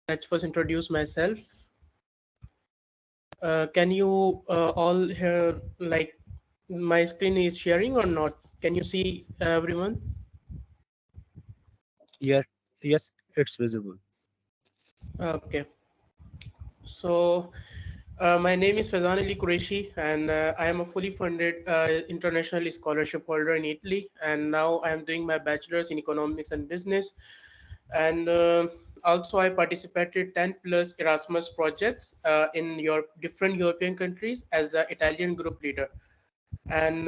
let's first introduce myself. Can you all hear, like, my screen is sharing or not? Can you see everyone? Yeah, yes, it's visible. Okay. So, my name is Faizan Ali Qureshi, and I am a fully funded international scholarship holder in Italy. And now I am doing my bachelor's in economics and business. And also, I participated 10 plus Erasmus projects in your different European countries as an Italian group leader. And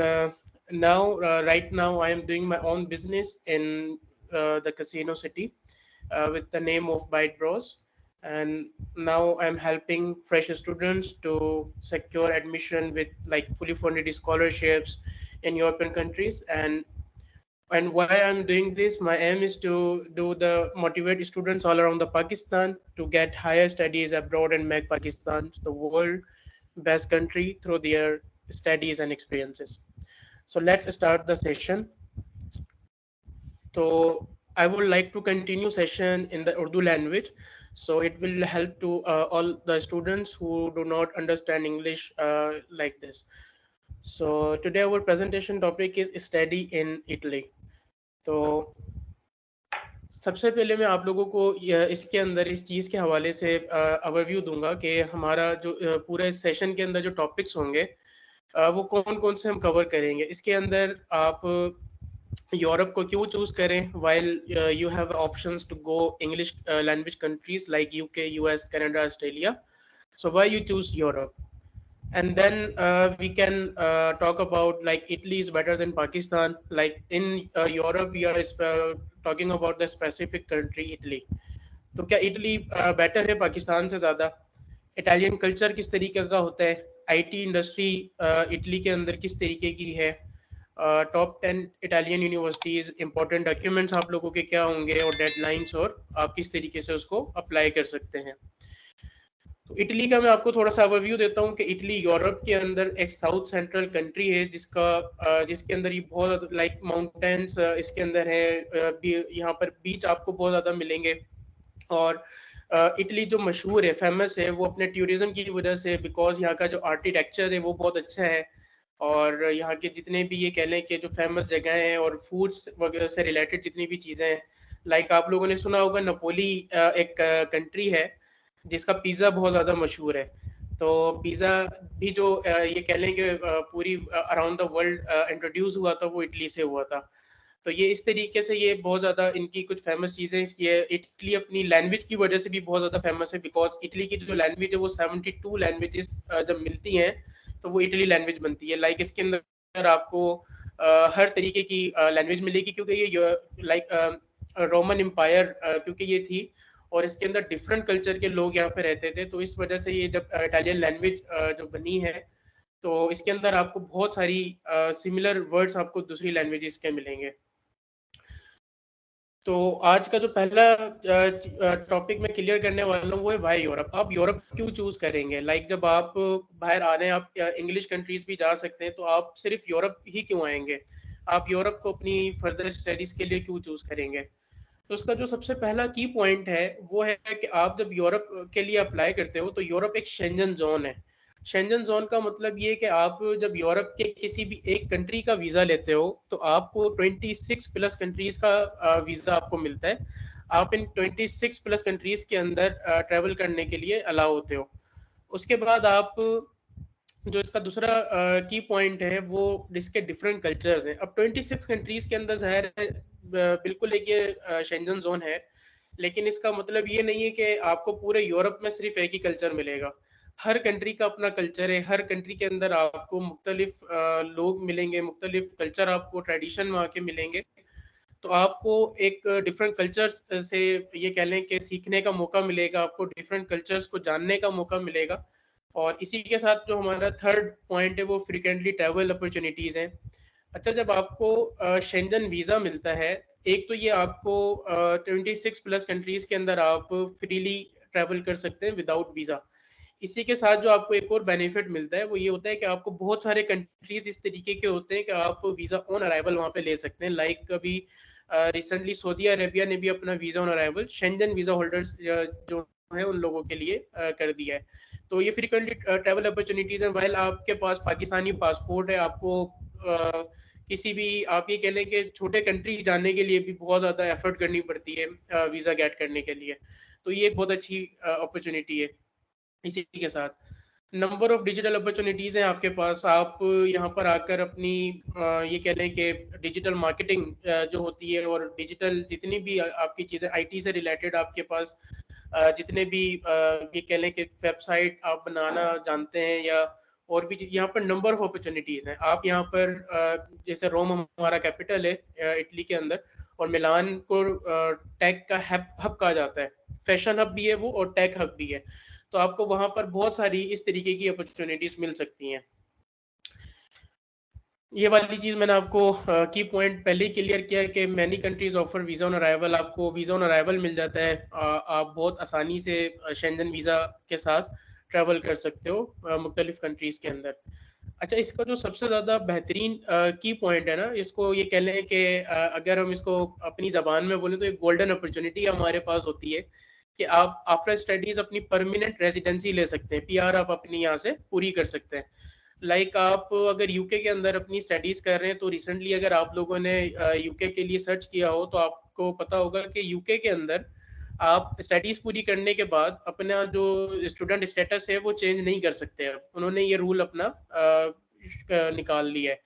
now, right now, I am doing my own business in the casino city with the name of Byte Bros. And now I'm helping fresh students to secure admission with like fully funded scholarships in European countries. And why I'm doing this, my aim is to do the motivate students all around the Pakistan to get higher studies abroad and make Pakistan the world best country through their studies and experiences. So let's start the session. So I would like to continue session in the Urdu language. So it will help to all the students who do not understand English like this. So today our presentation topic is study in Italy. तो सबसे पहले मैं आप लोगों को इसके अंदर इस चीज़ के हवाले से ओवरव्यू दूंगा कि हमारा जो पूरे इस सेशन के अंदर जो टॉपिक्स होंगे वो कौन कौन से हम कवर करेंगे इसके अंदर आप यूरोप को क्यों चूज करें while you have options to go English language countries like UK US Canada Australia so why you choose Europe and then we can talk about like Italy is better than Pakistan like in Europe we are talking about the specific country Italy तो क्या Italy better है पाकिस्तान से ज़्यादा Italian culture किस तरीके का होता है आईटी इंडस्ट्री इटली के अंदर किस तरीके की है top 10 Italian universities important documents आप लोगों के क्या होंगे और डेडलाइंस और आप किस तरीके से उसको अप्लाई कर सकते हैं तो इटली का मैं आपको थोड़ा सा ओवरव्यू देता हूँ कि इटली यूरोप के अंदर एक साउथ सेंट्रल कंट्री है जिसके अंदर ये बहुत लाइक माउंटेन्स इसके अंदर है यहाँ पर बीच आपको बहुत ज़्यादा मिलेंगे और इटली जो मशहूर है फेमस है वो अपने टूरिज्म की वजह से बिकॉज यहाँ का जो आर्किटेक्चर है वो बहुत अच्छा है और यहाँ के जितने भी ये कह लें कि जो फेमस जगह हैं और फूड्स वगैरह से रिलेटेड जितनी भी चीज़ें हैं लाइक आप लोगों ने सुना होगा नपोली एक कंट्री है जिसका पिज़्ज़ा बहुत ज़्यादा मशहूर है तो पिज़्ज़ा भी जो ये कह लें कि पूरी अराउंड द वर्ल्ड इंट्रोड्यूस हुआ था वो इटली से हुआ था तो ये इस तरीके से ये बहुत ज़्यादा इनकी कुछ फेमस चीज़ें इसकी है इटली अपनी लैंग्वेज की वजह से भी बहुत ज़्यादा फेमस है बिकॉज इटली की जो लैंग्वेज है वो 72 लैंग्वेजेस जब मिलती हैं तो वो इटली लैंग्वेज बनती है लाइक इसके अंदर आपको हर तरीके की लैंग्वेज मिलेगी क्योंकि ये लाइक रोमन एम्पायर क्योंकि ये थी और इसके अंदर डिफरेंट कल्चर के लोग यहाँ पे रहते थे तो इस वजह से ये जब इटालियन लैंग्वेज जो बनी है तो इसके अंदर आपको बहुत सारी सिमिलर वर्ड्स आपको दूसरी लैंग्वेजेस के मिलेंगे तो आज का जो पहला टॉपिक मैं क्लियर करने वाला हूँ वो है वाई यूरोप आप यूरोप क्यों चूज करेंगे लाइक जब आप बाहर आ रहे हैं आप इंग्लिश कंट्रीज भी जा सकते हैं तो आप सिर्फ यूरोप ही क्यों आएंगे आप यूरोप को अपनी फर्दर स्टडीज के लिए क्यों चूज करेंगे तो उसका जो सबसे पहला की पॉइंट है वो है कि आप जब यूरोप के लिए अप्लाई करते हो तो यूरोप एक शेंजन जोन है शेंजन जोन का मतलब ये कि आप जब यूरोप के किसी भी एक कंट्री का वीज़ा लेते हो तो आपको 26 प्लस कंट्रीज का वीज़ा आपको मिलता है आप इन 26 प्लस कंट्रीज के अंदर ट्रैवल करने के लिए अलाउ होते हो उसके बाद आप जो इसका दूसरा की पॉइंट है वो इसके डिफरेंट कल्चर्स हैं अब 26 कंट्रीज के अंदर ज़ाहिर है बिल्कुल एक ये शेंजन जोन है लेकिन इसका मतलब ये नहीं है कि आपको पूरे यूरोप में सिर्फ एक ही कल्चर मिलेगा हर कंट्री का अपना कल्चर है हर कंट्री के अंदर आपको मुख्तलिफ लोग मिलेंगे मुख्तलिफ कल्चर आपको ट्रेडिशन वहाँ के मिलेंगे तो आपको एक डिफरेंट कल्चर्स से ये कह लें कि सीखने का मौका मिलेगा आपको डिफरेंट कल्चर्स को जानने का मौका मिलेगा और इसी के साथ जो हमारा थर्ड पॉइंट है वो फ्रिक्वेंटली ट्रैवल अपॉर्चुनिटीज़ हैं अच्छा जब आपको शेंजन वीज़ा मिलता है एक तो ये आपको 26 प्लस कंट्रीज़ के अंदर आप फ्रीली ट्रैवल कर सकते हैं विदाउट वीज़ा इसी के साथ जो आपको एक और बेनिफिट मिलता है वो ये होता है कि आपको बहुत सारे कंट्रीज इस तरीके के होते हैं कि आप वीज़ा ऑन अराइवल वहाँ पे ले सकते हैं लाइक अभी रिसेंटली सऊदी अरेबिया ने भी अपना visa on arrival Shenzhen visa holders जो है उन लोगों के लिए कर दिया है। तो ये फ्रीक्वेंटली ट्रैवल अपॉर्चुनिटीज हैं। वाइल आपके पास पाकिस्तानी पासपोर्ट है, आपको किसी भी आप ये कह लें कि छोटे कंट्री जाने के लिए भी बहुत ज़्यादा एफर्ट करनी पड़ती है वीज़ा गेट करने के लिए। तो ये एक बहुत अच्छी अपॉर्चुनिटी है। इसी के साथ नंबर ऑफ डिजिटल अपॉर्चुनिटीज हैं आपके पास। आप यहाँ पर आकर अपनी ये कह लें कि डिजिटल मार्केटिंग जो होती है और डिजिटल जितनी भी आपकी चीज़ें आईटी से रिलेटेड आपके पास जितने भी ये कह लें कि वेबसाइट आप बनाना जानते हैं या और भी यहाँ पर नंबर ऑफ अपॉर्चुनिटीज हैं। आप यहाँ पर जैसे रोम हमारा कैपिटल है इटली के अंदर, और मिलान को टेक का हब कहा जाता है। फैशन हब भी है वो और टेक हब भी है। तो आपको वहां पर बहुत सारी इस तरीके की अपॉर्चुनिटीज मिल सकती हैं। ये वाली चीज मैंने आपको की पॉइंट पहले ही क्लियर किया है कि many countries offer visa on arrival. आपको वीजा ऑन अराइवल मिल जाता है। आप बहुत आसानी से शेंजन वीजा के साथ ट्रैवल कर सकते हो मुख्तलिफ कंट्रीज के अंदर। अच्छा, इसका जो सबसे ज़्यादा बेहतरीन की पॉइंट है ना, इसको ये कह लें कि अगर हम इसको अपनी ज़बान में बोलें तो एक गोल्डन अपॉर्चुनिटी हमारे पास होती है कि आप आफ्टर स्टडीज़ अपनी परमानेंट रेजिडेंसी ले सकते हैं, पीआर आप अपनी यहाँ से पूरी कर सकते हैं। लाइक आप अगर यूके के अंदर अपनी स्टडीज़ कर रहे हैं तो रिसेंटली अगर आप लोगों ने यूके के लिए सर्च किया हो तो आपको पता होगा कि यूके के अंदर आप स्टडीज पूरी करने के बाद अपना जो स्टूडेंट स्टेटस है वो चेंज नहीं कर सकते। अब उन्होंने ये रूल अपना निकाल लिया है।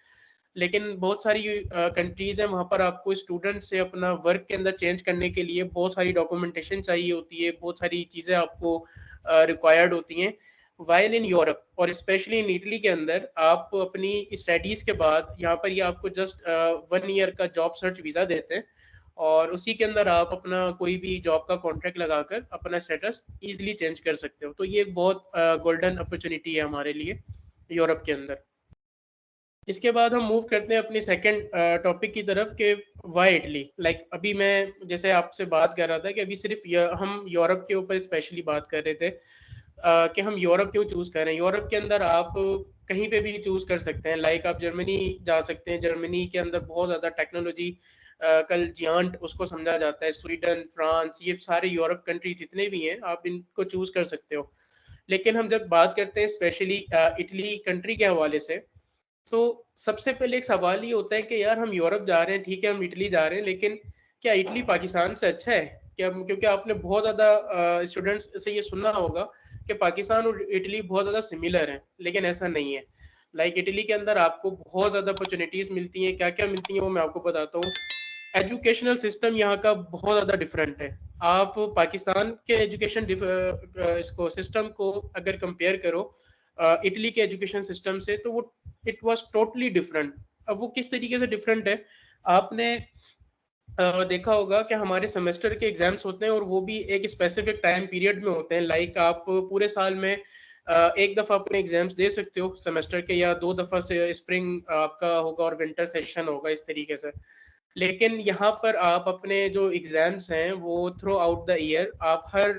लेकिन बहुत सारी कंट्रीज हैं वहाँ पर आपको स्टूडेंट से अपना वर्क के अंदर चेंज करने के लिए बहुत सारी डॉक्यूमेंटेशन चाहिए होती है, बहुत सारी चीज़ें आपको रिक्वायर्ड होती हैं। वाइल इन यूरोप और स्पेशली इन इटली के अंदर आप अपनी स्टडीज के बाद यहाँ पर ये आपको जस्ट 1 ईयर का जॉब सर्च वीज़ा देते हैं और उसी के अंदर आप अपना कोई भी जॉब का कॉन्ट्रैक्ट लगाकर अपना स्टेटस इजीली चेंज कर सकते हो। तो ये एक बहुत गोल्डन अपॉर्चुनिटी है हमारे लिए यूरोप के अंदर। इसके बाद हम मूव करते हैं अपनी सेकंड टॉपिक की तरफ कि वाई इटली। लाइक अभी मैं जैसे आपसे बात कर रहा था कि अभी सिर्फ हम यूरोप के ऊपर स्पेशली बात कर रहे थे कि हम यूरोप क्यों चूज कर रहे हैं। यूरोप के अंदर आप कहीं पे भी चूज कर सकते हैं। लाइक आप जर्मनी जा सकते हैं, जर्मनी के अंदर बहुत ज़्यादा टेक्नोलॉजी कल जियांट उसको समझा जाता है। स्वीडन, फ्रांस, ये सारे यूरोप कंट्री जितने भी हैं आप इनको चूज कर सकते हो। लेकिन हम जब बात करते हैं स्पेशली इटली कंट्री के हवाले से, तो सबसे पहले एक सवाल ये होता है कि यार हम यूरोप जा रहे हैं, ठीक है हम इटली जा रहे हैं, लेकिन क्या इटली पाकिस्तान से अच्छा है क्या? क्योंकि आपने बहुत ज़्यादा स्टूडेंट्स से ये सुनना होगा कि पाकिस्तान और इटली बहुत ज़्यादा सिमिलर हैं, लेकिन ऐसा नहीं है। लाइक इटली के अंदर आपको बहुत ज़्यादा अपॉर्चुनिटीज़ मिलती हैं। क्या क्या मिलती हैं वो मैं आपको बताता हूँ। एजुकेशनल सिस्टम यहाँ का बहुत ज़्यादा डिफरेंट है। आप पाकिस्तान के एजुकेशन इसको सिस्टम को अगर कंपेयर करो इटली के एजुकेशन सिस्टम से, तो वो इट वाज टोटली डिफरेंट। अब वो किस तरीके से डिफरेंट है, आपने देखा होगा कि हमारे सेमेस्टर के एग्जाम्स होते हैं और वो भी एक स्पेसिफिक टाइम पीरियड में होते हैं। लाइक आप पूरे साल में एक दफ़ा अपने एग्जाम्स दे सकते हो सेमेस्टर के, या 2 दफ़ा से स्प्रिंग आपका होगा और विंटर सेशन होगा, इस तरीके से। लेकिन यहाँ पर आप अपने जो एग्जाम्स हैं वो थ्रू आउट द ईयर आप हर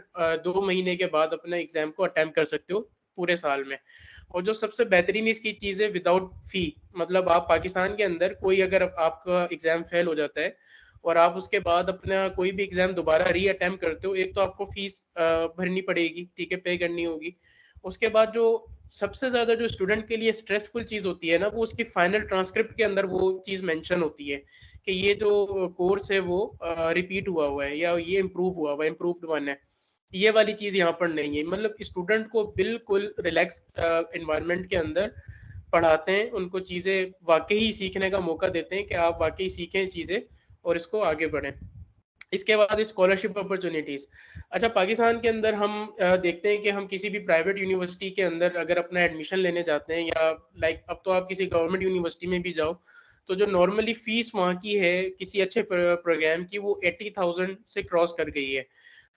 2 महीने के बाद अपने एग्जाम को अटेम्प्ट कर सकते हो पूरे साल में। और जो सबसे बेहतरीन इसकी चीज़ है, विदाउट फी। मतलब आप पाकिस्तान के अंदर कोई अगर आपका एग्जाम फेल हो जाता है और आप उसके बाद अपना कोई भी एग्जाम दोबारा री अटेम्प्ट करते हो, एक तो आपको फीस भरनी पड़ेगी, ठीक है, पे करनी होगी। उसके बाद जो सबसे ज्यादा जो स्टूडेंट के लिए स्ट्रेसफुल चीज होती है ना, वो उसकी फाइनल ट्रांसक्रिप्ट के अंदर वो चीज मेंशन होती है कि ये जो कोर्स है वो रिपीट हुआ हुआ है या ये इम्प्रूव हुआ हुआ है, इम्प्रूव्ड वन है। ये वाली चीज यहाँ पर नहीं है। मतलब स्टूडेंट को बिल्कुल रिलैक्स एनवायरनमेंट के अंदर पढ़ाते हैं, उनको चीजें वाकई सीखने का मौका देते हैं कि आप वाकई सीखें चीजें और इसको आगे बढ़ें। इसके बाद स्कॉलरशिप अपॉर्चुनिटीज। अच्छा, पाकिस्तान के अंदर हम देखते हैं कि हम किसी भी प्राइवेट यूनिवर्सिटी के अंदर अगर अपना एडमिशन लेने जाते हैं, या लाइक अब तो आप किसी गवर्नमेंट यूनिवर्सिटी में भी जाओ, तो जो नॉर्मली फीस वहाँ की है किसी अच्छे प्रोग्राम की, वो 80,000 से क्रॉस कर गई है।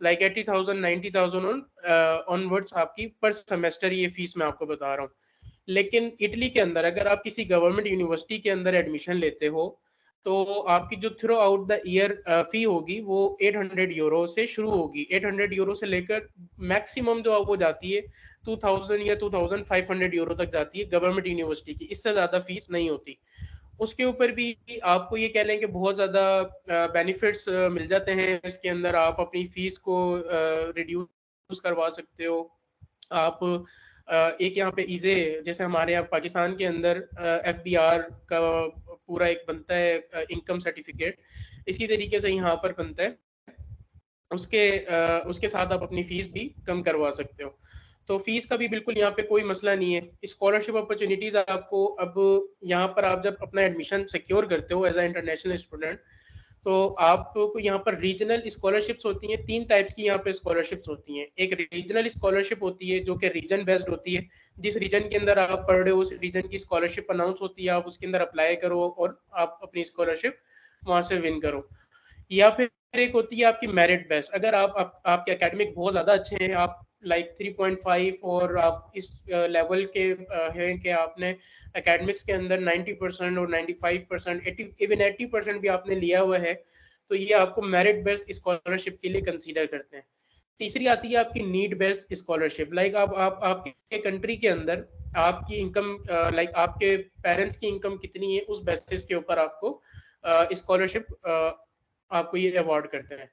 लाइक 80,000 90,000 ऑनवर्ड्स आपकी पर सेमेस्टर ये फीस मैं आपको बता रहा हूँ। लेकिन इटली के अंदर अगर आप किसी गवर्नमेंट यूनिवर्सिटी के अंदर एडमिशन लेते हो, तो आपकी जो थ्रू आउट द ईयर फी होगी वो 800 यूरो से शुरू होगी। 800 यूरो से लेकर मैक्सिमम जो वो जाती है 2000 या 2500 यूरो तक जाती है गवर्नमेंट यूनिवर्सिटी की। इससे ज़्यादा फीस नहीं होती। उसके ऊपर भी आपको ये कह लें कि बहुत ज़्यादा बेनिफिट्स मिल जाते हैं। इसके अंदर आप अपनी फीस को रिड्यूस यूज करवा सकते हो। आप एक यहाँ पे ईजे, जैसे हमारे यहाँ पाकिस्तान के अंदर FBR का पूरा एक बनता है इनकम सर्टिफिकेट, इसी तरीके से यहाँ पर बनता है। उसके साथ आप अपनी फीस भी कम करवा सकते हो। तो फीस का भी बिल्कुल यहाँ पे कोई मसला नहीं है। स्कॉलरशिप अपॉर्चुनिटीज आपको अब यहाँ पर आप जब अपना एडमिशन सिक्योर करते हो एज अ इंटरनेशनल स्टूडेंट, तो आपको यहाँ पर रीजनल स्कॉलरशिप्स होती हैं। 3 टाइप्स की यहाँ पे स्कॉलरशिप्स होती हैं। एक रीजनल स्कॉलरशिप होती है जो कि रीजन बेस्ड होती है, जिस रीजन के अंदर आप पढ़ रहे हो उस रीजन की स्कॉलरशिप अनाउंस होती है, आप उसके अंदर अप्लाई करो और आप अपनी स्कॉलरशिप वहां से विन करो। या फिर एक होती है आपकी मेरिट बेस्ड, अगर आपके एकेडमिक बहुत ज्यादा अच्छे हैं, आप लाइक 3.5 और आप इस लेवल के हैं कि आपने एकेडमिक्स के अंदर 90% और 95%, 80 इवन 80% भी आपने लिया हुआ है, तो ये आपको मेरिट बेस्ड स्कॉलरशिप के लिए कंसीडर करते हैं। तीसरी आती है आपकी नीड बेस्ड स्कॉलरशिप, लाइक आप आपके कंट्री के अंदर आपकी इनकम, लाइक आपके पेरेंट्स की इनकम कितनी है, उस बेसिस के ऊपर आपको स्कॉलरशिप आपको ये अवार्ड करते हैं।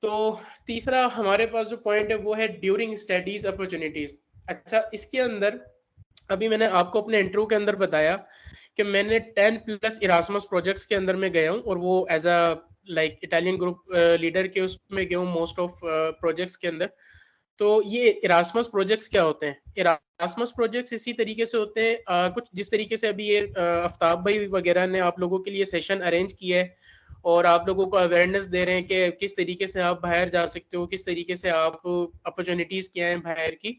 तो तीसरा हमारे पास जो पॉइंट है वो है ड्यूरिंग स्टडीज अपॉर्चुनिटीज। अच्छा, इसके अंदर अभी मैंने आपको अपने इंटरव्यू के अंदर बताया कि मैंने 10+ इरास्मस प्रोजेक्ट्स के अंदर में गया हूँ, और वो as a like Italian group leader के उसमें गया हूँ मोस्ट ऑफ प्रोजेक्ट्स के अंदर। तो ये इरास्मस प्रोजेक्ट्स क्या होते हैं? इरास्मस प्रोजेक्ट्स इसी तरीके से होते हैं, कुछ जिस तरीके से अभी ये आफ्ताब भाई वगैरह ने आप लोगों के लिए सेशन अरेंज किया है और आप लोगों को अवेयरनेस दे रहे हैं कि किस तरीके से आप बाहर जा सकते हो, किस तरीके से आप अपॉर्चुनिटीज क्या हैं बाहर की।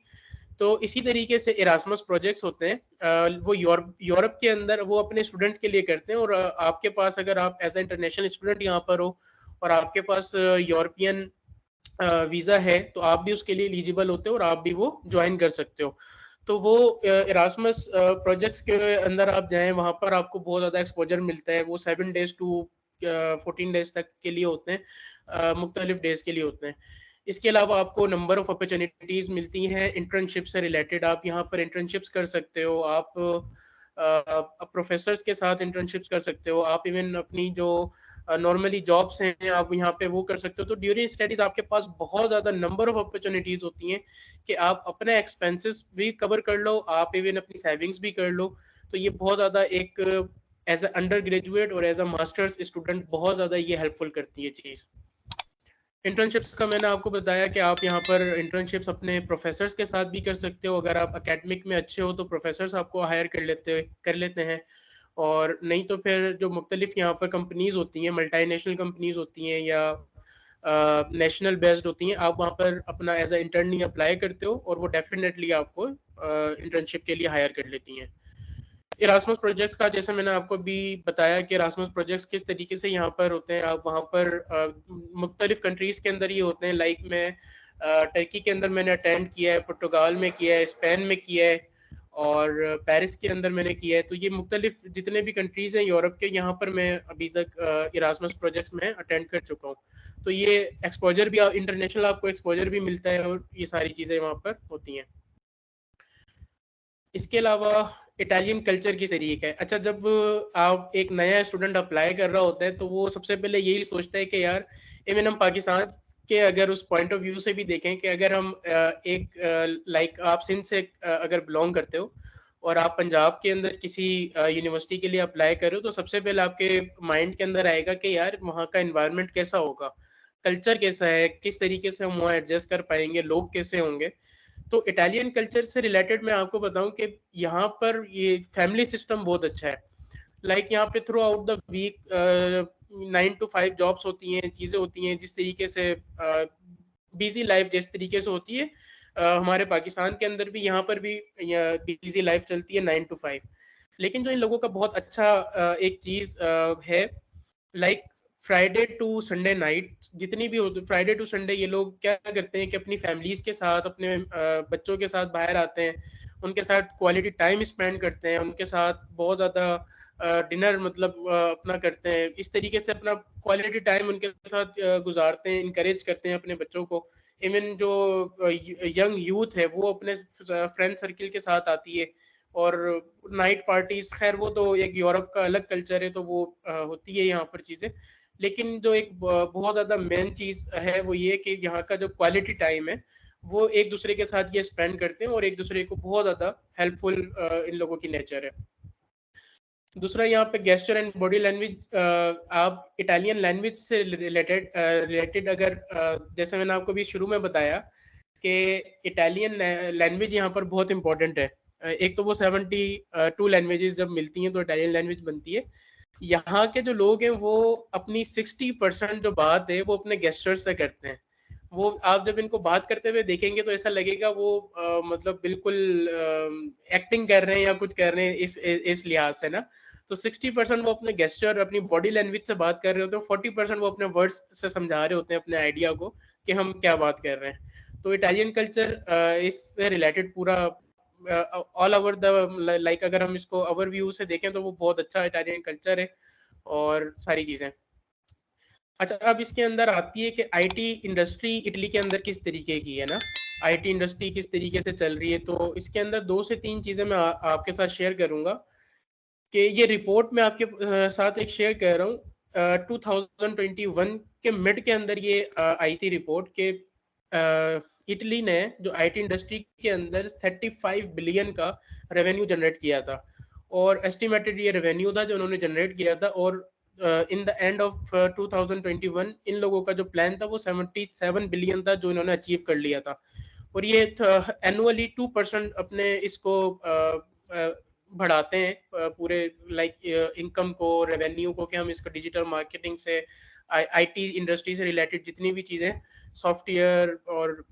तो इसी तरीके से इरास्मस प्रोजेक्ट्स होते हैं, वो यूरोप के अंदर वो अपने स्टूडेंट्स के लिए करते हैं। और आपके पास अगर आप एज ए इंटरनेशनल स्टूडेंट यहाँ पर हो और आपके पास यूरोपियन वीजा है, तो आप भी उसके लिए एलिजिबल होते हो और आप भी वो ज्वाइन कर सकते हो। तो वो इरास्मस प्रोजेक्ट्स के अंदर आप जाएं, वहां पर आपको बहुत ज़्यादा एक्सपोजर मिलता है। वो 7 डेज टू 14 डेज तक के लिए होते हैं, मुख्तलिफ डेज के लिए होते हैं। इसके अलावा आपको नंबर ऑफ अपॉर्चुनिटीज मिलती हैं इंटर्नशिप से रिलेटेड। आप यहाँ पर इंटर्नशिप्स कर सकते हो, आप प्रोफेसर्स के साथ इंटर्नशिप्स कर सकते हो, आप इवन अपनी जो नॉर्मली जॉब्स हैं आप यहाँ पे वो कर सकते हो। तो ड्यूरिंग स्टडीज आपके पास बहुत ज़्यादा नंबर ऑफ अपॉर्चुनिटीज होती हैं कि आप अपने एक्सपेंसेस भी कवर कर लो, आप इवन अपनी सेविंग्स भी कर लो। तो ये बहुत ज़्यादा एक एज अ अंडर ग्रेजुएट और एज अ मास्टर्स स्टूडेंट बहुत ज़्यादा ये हेल्पफुल करती है चीज़। इंटर्नशिप्स का मैंने आपको बताया कि आप यहाँ पर इंटर्नशिप्स अपने प्रोफेसर्स के साथ भी कर सकते हो। अगर आप एकेडमिक में अच्छे हो तो प्रोफेसर्स आपको हायर कर लेते हैं, और नहीं तो फिर जो मुख्तलिफ यहाँ पर कंपनीज होती हैं, मल्टीनेशनल कंपनीज होती हैं या नेशनल बेस्ड होती हैं, आप वहाँ पर अपना एज अ इंटर्नी अप्लाई करते हो और वो डेफिनेटली आपको इंटर्नशिप के लिए हायर कर लेती हैं। इरास्मस प्रोजेक्ट्स का जैसे मैंने आपको भी बताया कि इरास्मस प्रोजेक्ट्स किस तरीके से यहाँ पर होते हैं। आप वहाँ पर मुख्तलिफ कंट्रीज के अंदर ये होते हैं, लाइक मैं टर्की के अंदर मैंने अटेंड किया है, पुर्तगाल में किया है, स्पेन में किया है, और पेरिस के अंदर मैंने किया है। तो ये मुख्तलिफ जितने भी कंट्रीज हैं यूरोप के, यहाँ पर मैं अभी तक इरास्मस प्रोजेक्ट्स में अटेंड कर चुका हूँ। तो ये एक्सपोजर भी, इंटरनेशनल आपको एक्सपोजर भी मिलता है और ये सारी चीज़ें वहाँ पर होती हैं। इसके अलावा इटालियन कल्चर किस तरीके है? अच्छा, जब आप एक नया स्टूडेंट अप्लाई कर रहा होता है तो वो सबसे पहले यही सोचता है कि यार, इवन हम पाकिस्तान के अगर उस पॉइंट ऑफ व्यू से भी देखें कि अगर हम एक लाइक आप सिंध से अगर बिलोंग करते हो और आप पंजाब के अंदर किसी यूनिवर्सिटी के लिए अप्लाई कर रहे हो, तो सबसे पहले आपके माइंड के अंदर आएगा कि यार वहाँ का एनवायरनमेंट कैसा होगा, कल्चर कैसा है, किस तरीके से हम वहाँ एडजस्ट कर पाएंगे, लोग कैसे होंगे। तो इटालियन कल्चर से रिलेटेड मैं आपको बताऊं कि यहाँ पर ये फैमिली सिस्टम बहुत अच्छा है। लाइक यहाँ पे throughout the week 9 to 5 jobs होती हैं, चीज़ें होती हैं, जिस तरीके से बिजी लाइफ जिस तरीके से होती है हमारे पाकिस्तान के अंदर भी, यहाँ पर भी बिजी लाइफ चलती है 9 to 5। लेकिन जो इन लोगों का बहुत अच्छा एक चीज़ है, like Friday to Sunday night जितनी भी होती, फ्राइडे टू संडे ये लोग क्या करते हैं कि अपनी फैमिलीज के साथ, अपने बच्चों के साथ बाहर आते हैं, उनके साथ क्वालिटी टाइम स्पेंड करते हैं, उनके साथ बहुत ज़्यादा डिनर मतलब अपना करते हैं, इस तरीके से अपना क्वालिटी टाइम उनके साथ गुजारते हैं, इनकरेज करते हैं अपने बच्चों को। इवन जो यंग यूथ है वो अपने फ्रेंड सर्किल के साथ आती है। और नाइट पार्टीज, खैर वो तो एक यूरोप का अलग कल्चर है, तो वो होती है यहाँ पर चीज़ें। लेकिन जो एक बहुत ज़्यादा मेन चीज़ है वो ये कि यहाँ का जो क्वालिटी टाइम है वो एक दूसरे के साथ ये स्पेंड करते हैं और एक दूसरे को बहुत ज़्यादा हेल्पफुल इन लोगों की नेचर है। दूसरा यहाँ पे गेस्चर एंड बॉडी लैंग्वेज, आप इटालियन लैंग्वेज से रिलेटेड अगर जैसे मैंने आपको भी शुरू में बताया कि इटालियन लैंग्वेज यहाँ पर बहुत इंपॉर्टेंट है। एक तो वो 72 लैंग्वेजेस जब मिलती हैं तो इटालियन लैंग्वेज बनती है। यहाँ के जो लोग हैं वो अपनी 60% जो बात है वो अपने गेस्चर से करते हैं। वो आप जब इनको बात करते हुए देखेंगे तो ऐसा लगेगा वो मतलब बिल्कुल एक्टिंग कर रहे हैं या कुछ कर रहे हैं इस लिहाज से ना। तो 60% वो अपने गेस्चर अपनी बॉडी लैंग्वेज से बात कर रहे होते हैं, 40% वो अपने वर्ड्स से समझा रहे होते हैं अपने आइडिया को कि हम क्या बात कर रहे हैं। तो इटालियन कल्चर इससे रिलेटेड पूरा ऑल ओवर द लाइक अगर हम इसको ओवरव्यू से देखें तो वो बहुत अच्छा इटालियन कल्चर है और सारी चीज़ें। अच्छा, अब इसके अंदर आती है कि आईटी इंडस्ट्री इटली के अंदर किस तरीके की है ना, आईटी इंडस्ट्री किस तरीके से चल रही है। तो इसके अंदर 2 से 3 चीज़ें मैं आपके साथ शेयर करूँगा कि ये रिपोर्ट मैं आपके साथ एक शेयर कर रहा हूँ। 2021 के मिड के अंदर ये आई थी रिपोर्ट के इटली ने जो आईटी इंडस्ट्री के अंदर 35 बिलियन का रेवेन्यू जनरेट किया था और एस्टिमेटेड ये रेवेन्यू था जो उन्होंने जनरेट किया था। और इन द एंड ऑफ 2021 इन लोगों का जो प्लान था वो 77 बिलियन था जो इन्होंने अचीव कर लिया था। और ये एनुअली 2% अपने इसको बढ़ाते हैं पूरे लाइक इनकम को, रेवेन्यू को, कि हम इसको डिजिटल मार्केटिंग से आईटी इंडस्ट्री से रिलेटेड जितनी भी चीज़ें सॉफ्टवेयर और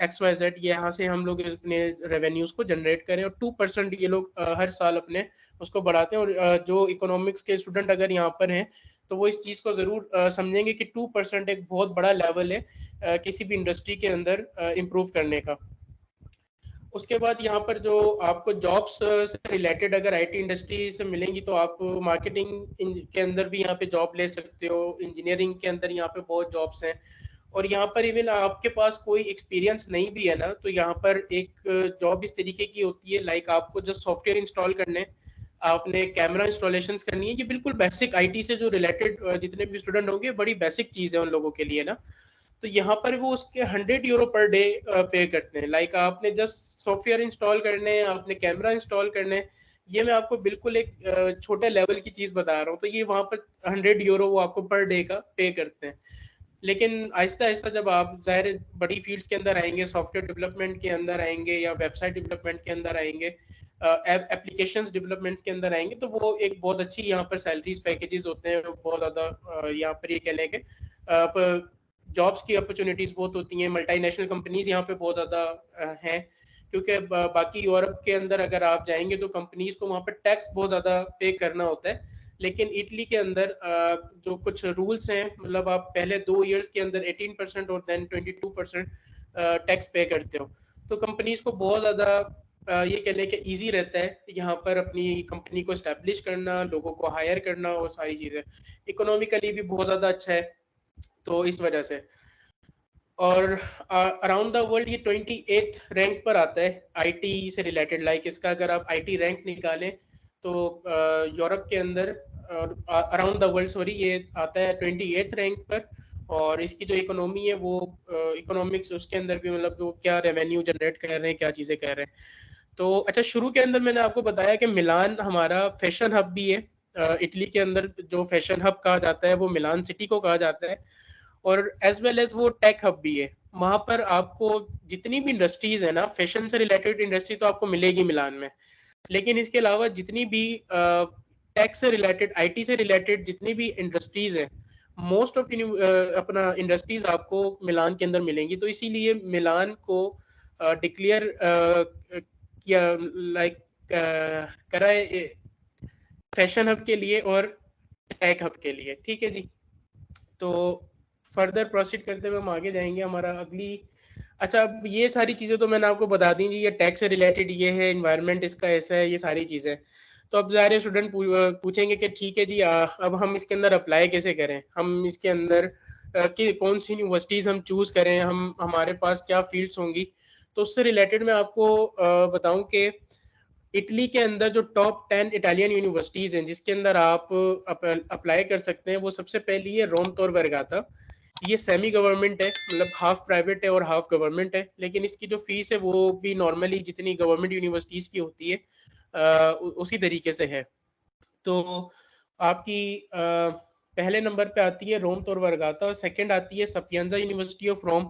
XYZ यहाँ से हम लोग अपने रेवेन्यूज को जनरेट करें और 2% ये लोग हर साल अपने उसको बढ़ाते हैं। और जो इकोनॉमिक्स के स्टूडेंट अगर यहाँ पर हैं तो वो इस चीज़ को ज़रूर समझेंगे कि 2% एक बहुत बड़ा लेवल है किसी भी इंडस्ट्री के अंदर इम्प्रूव करने का। उसके बाद यहाँ पर जो आपको जॉब्स से रिलेटेड अगर आईटी इंडस्ट्री से मिलेंगी तो आप मार्केटिंग के अंदर भी यहाँ पे जॉब ले सकते हो, इंजीनियरिंग के अंदर यहाँ पे बहुत जॉब्स हैं। और यहाँ पर इवन आपके पास कोई एक्सपीरियंस नहीं भी है ना तो यहाँ पर एक जॉब इस तरीके की होती है लाइक आपको जस्ट सॉफ्टवेयर इंस्टॉल करने, आपने कैमरा इंस्टॉलेशंस करनी है। ये बिल्कुल बेसिक आईटी से जो रिलेटेड जितने भी स्टूडेंट होंगे बड़ी बेसिक चीज़ है उन लोगों के लिए ना। तो यहाँ पर वो उसके 100 यूरो पर डे पे करते हैं। लाइक आपने जस्ट सॉफ्टवेयर इंस्टॉल करने, आपने कैमरा इंस्टॉल करने। ये मैं आपको बिल्कुल एक छोटे लेवल की चीज़ बता रहा हूँ। तो ये वहाँ पर 100 यूरो वो आपको पर डे का पे करते हैं। लेकिन आहिस्ता आहिस्ता जब आप ज़ाहिर बड़ी फील्ड्स के अंदर आएंगे, सॉफ्टवेयर डेवलपमेंट के अंदर आएंगे या वेबसाइट डेवलपमेंट के अंदर आएंगे, एप्लीकेशंस डेवलपमेंट के अंदर आएंगे तो वो एक बहुत अच्छी यहाँ पर सैलरीज पैकेजेस होते हैं। बहुत ज़्यादा यहाँ पर ये कह लें कि जॉब्स की अपॉर्चुनिटीज बहुत होती हैं। मल्टीनेशनल कंपनीज यहाँ पे बहुत ज़्यादा हैं क्योंकि बाकी यूरोप के अंदर अगर आप जाएंगे तो कंपनीज को वहाँ पर टैक्स बहुत ज़्यादा पे करना होता है। लेकिन इटली के अंदर जो कुछ रूल्स हैं, मतलब आप पहले 2 इयर्स के अंदर 18% और देन 22% टैक्स पे करते हो। तो कंपनीज को बहुत ज़्यादा ये कह लें कि ईजी रहता है यहाँ पर अपनी कंपनी को इस्टेब्लिश करना, लोगों को हायर करना और सारी चीज़ें। इकोनॉमिकली भी बहुत ज़्यादा अच्छा है तो इस वजह से। और अराउंड द वर्ल्ड ये 28th रैंक पर आता है आईटी से रिलेटेड। लाइक इसका अगर आप आईटी रैंक निकालें तो यूरोप के अंदर अराउंड द वर्ल्ड सॉरी ये आता है 28th रैंक पर। और इसकी जो इकोनॉमी है वो इकोनॉमिक्स उसके अंदर भी मतलब वो क्या रेवेन्यू जनरेट कर रहे हैं, क्या चीज़ें कर रहे हैं। तो अच्छा, शुरू के अंदर मैंने आपको बताया कि मिलान हमारा फैशन हब भी है। इटली के अंदर जो फैशन हब कहा जाता है वो मिलान सिटी को कहा जाता है और एज वेल एज वो टेक हब भी है। वहां पर आपको जितनी भी इंडस्ट्रीज है ना, फैशन से रिलेटेड इंडस्ट्री तो आपको मिलेगी मिलान में, लेकिन इसके अलावा जितनी भी टेक से रिलेटेड, आईटी से रिलेटेड जितनी भी इंडस्ट्रीज है, मोस्ट ऑफ अपना इंडस्ट्रीज आपको मिलान के अंदर मिलेंगी। तो इसीलिए मिलान को डिक्लेयर किया लाइक करा है फैशन हब के लिए और टेक हब के लिए। ठीक है जी, तो फर्दर प्रोसीड करते हुए हम आगे जाएंगे हमारा अगली। अच्छा, अब ये सारी चीज़ें तो मैंने आपको बता दी जी, ये टैक्स से रिलेटेड ये है, इन्वायरमेंट इसका ऐसा है, ये सारी चीज़ें। तो अब ज़ाहिर स्टूडेंट पूछेंगे कि ठीक है जी अब हम इसके अंदर अप्लाई कैसे करें, हम इसके अंदर कि कौन सी यूनिवर्सिटीज़ हम चूज़ करें, हमारे पास क्या फील्ड्स होंगी। तो उससे रिलेटेड मैं आपको बताऊं कि इटली के अंदर जो टॉप 10 इटालियन यूनिवर्सिटीज हैं जिसके अंदर आप अप्लाई कर सकते हैं, वो सबसे पहली है रोम तोर वर्गाता। ये सेमी गवर्नमेंट है, मतलब हाफ प्राइवेट है और हाफ गवर्नमेंट है, लेकिन इसकी जो फीस है वो भी नॉर्मली जितनी गवर्नमेंट यूनिवर्सिटीज की होती है उसी तरीके से है। तो आपकी पहले नंबर पे आती है रोम तोर वर्गाता, सेकंड आती है सपिएंजा यूनिवर्सिटी ऑफ रोम।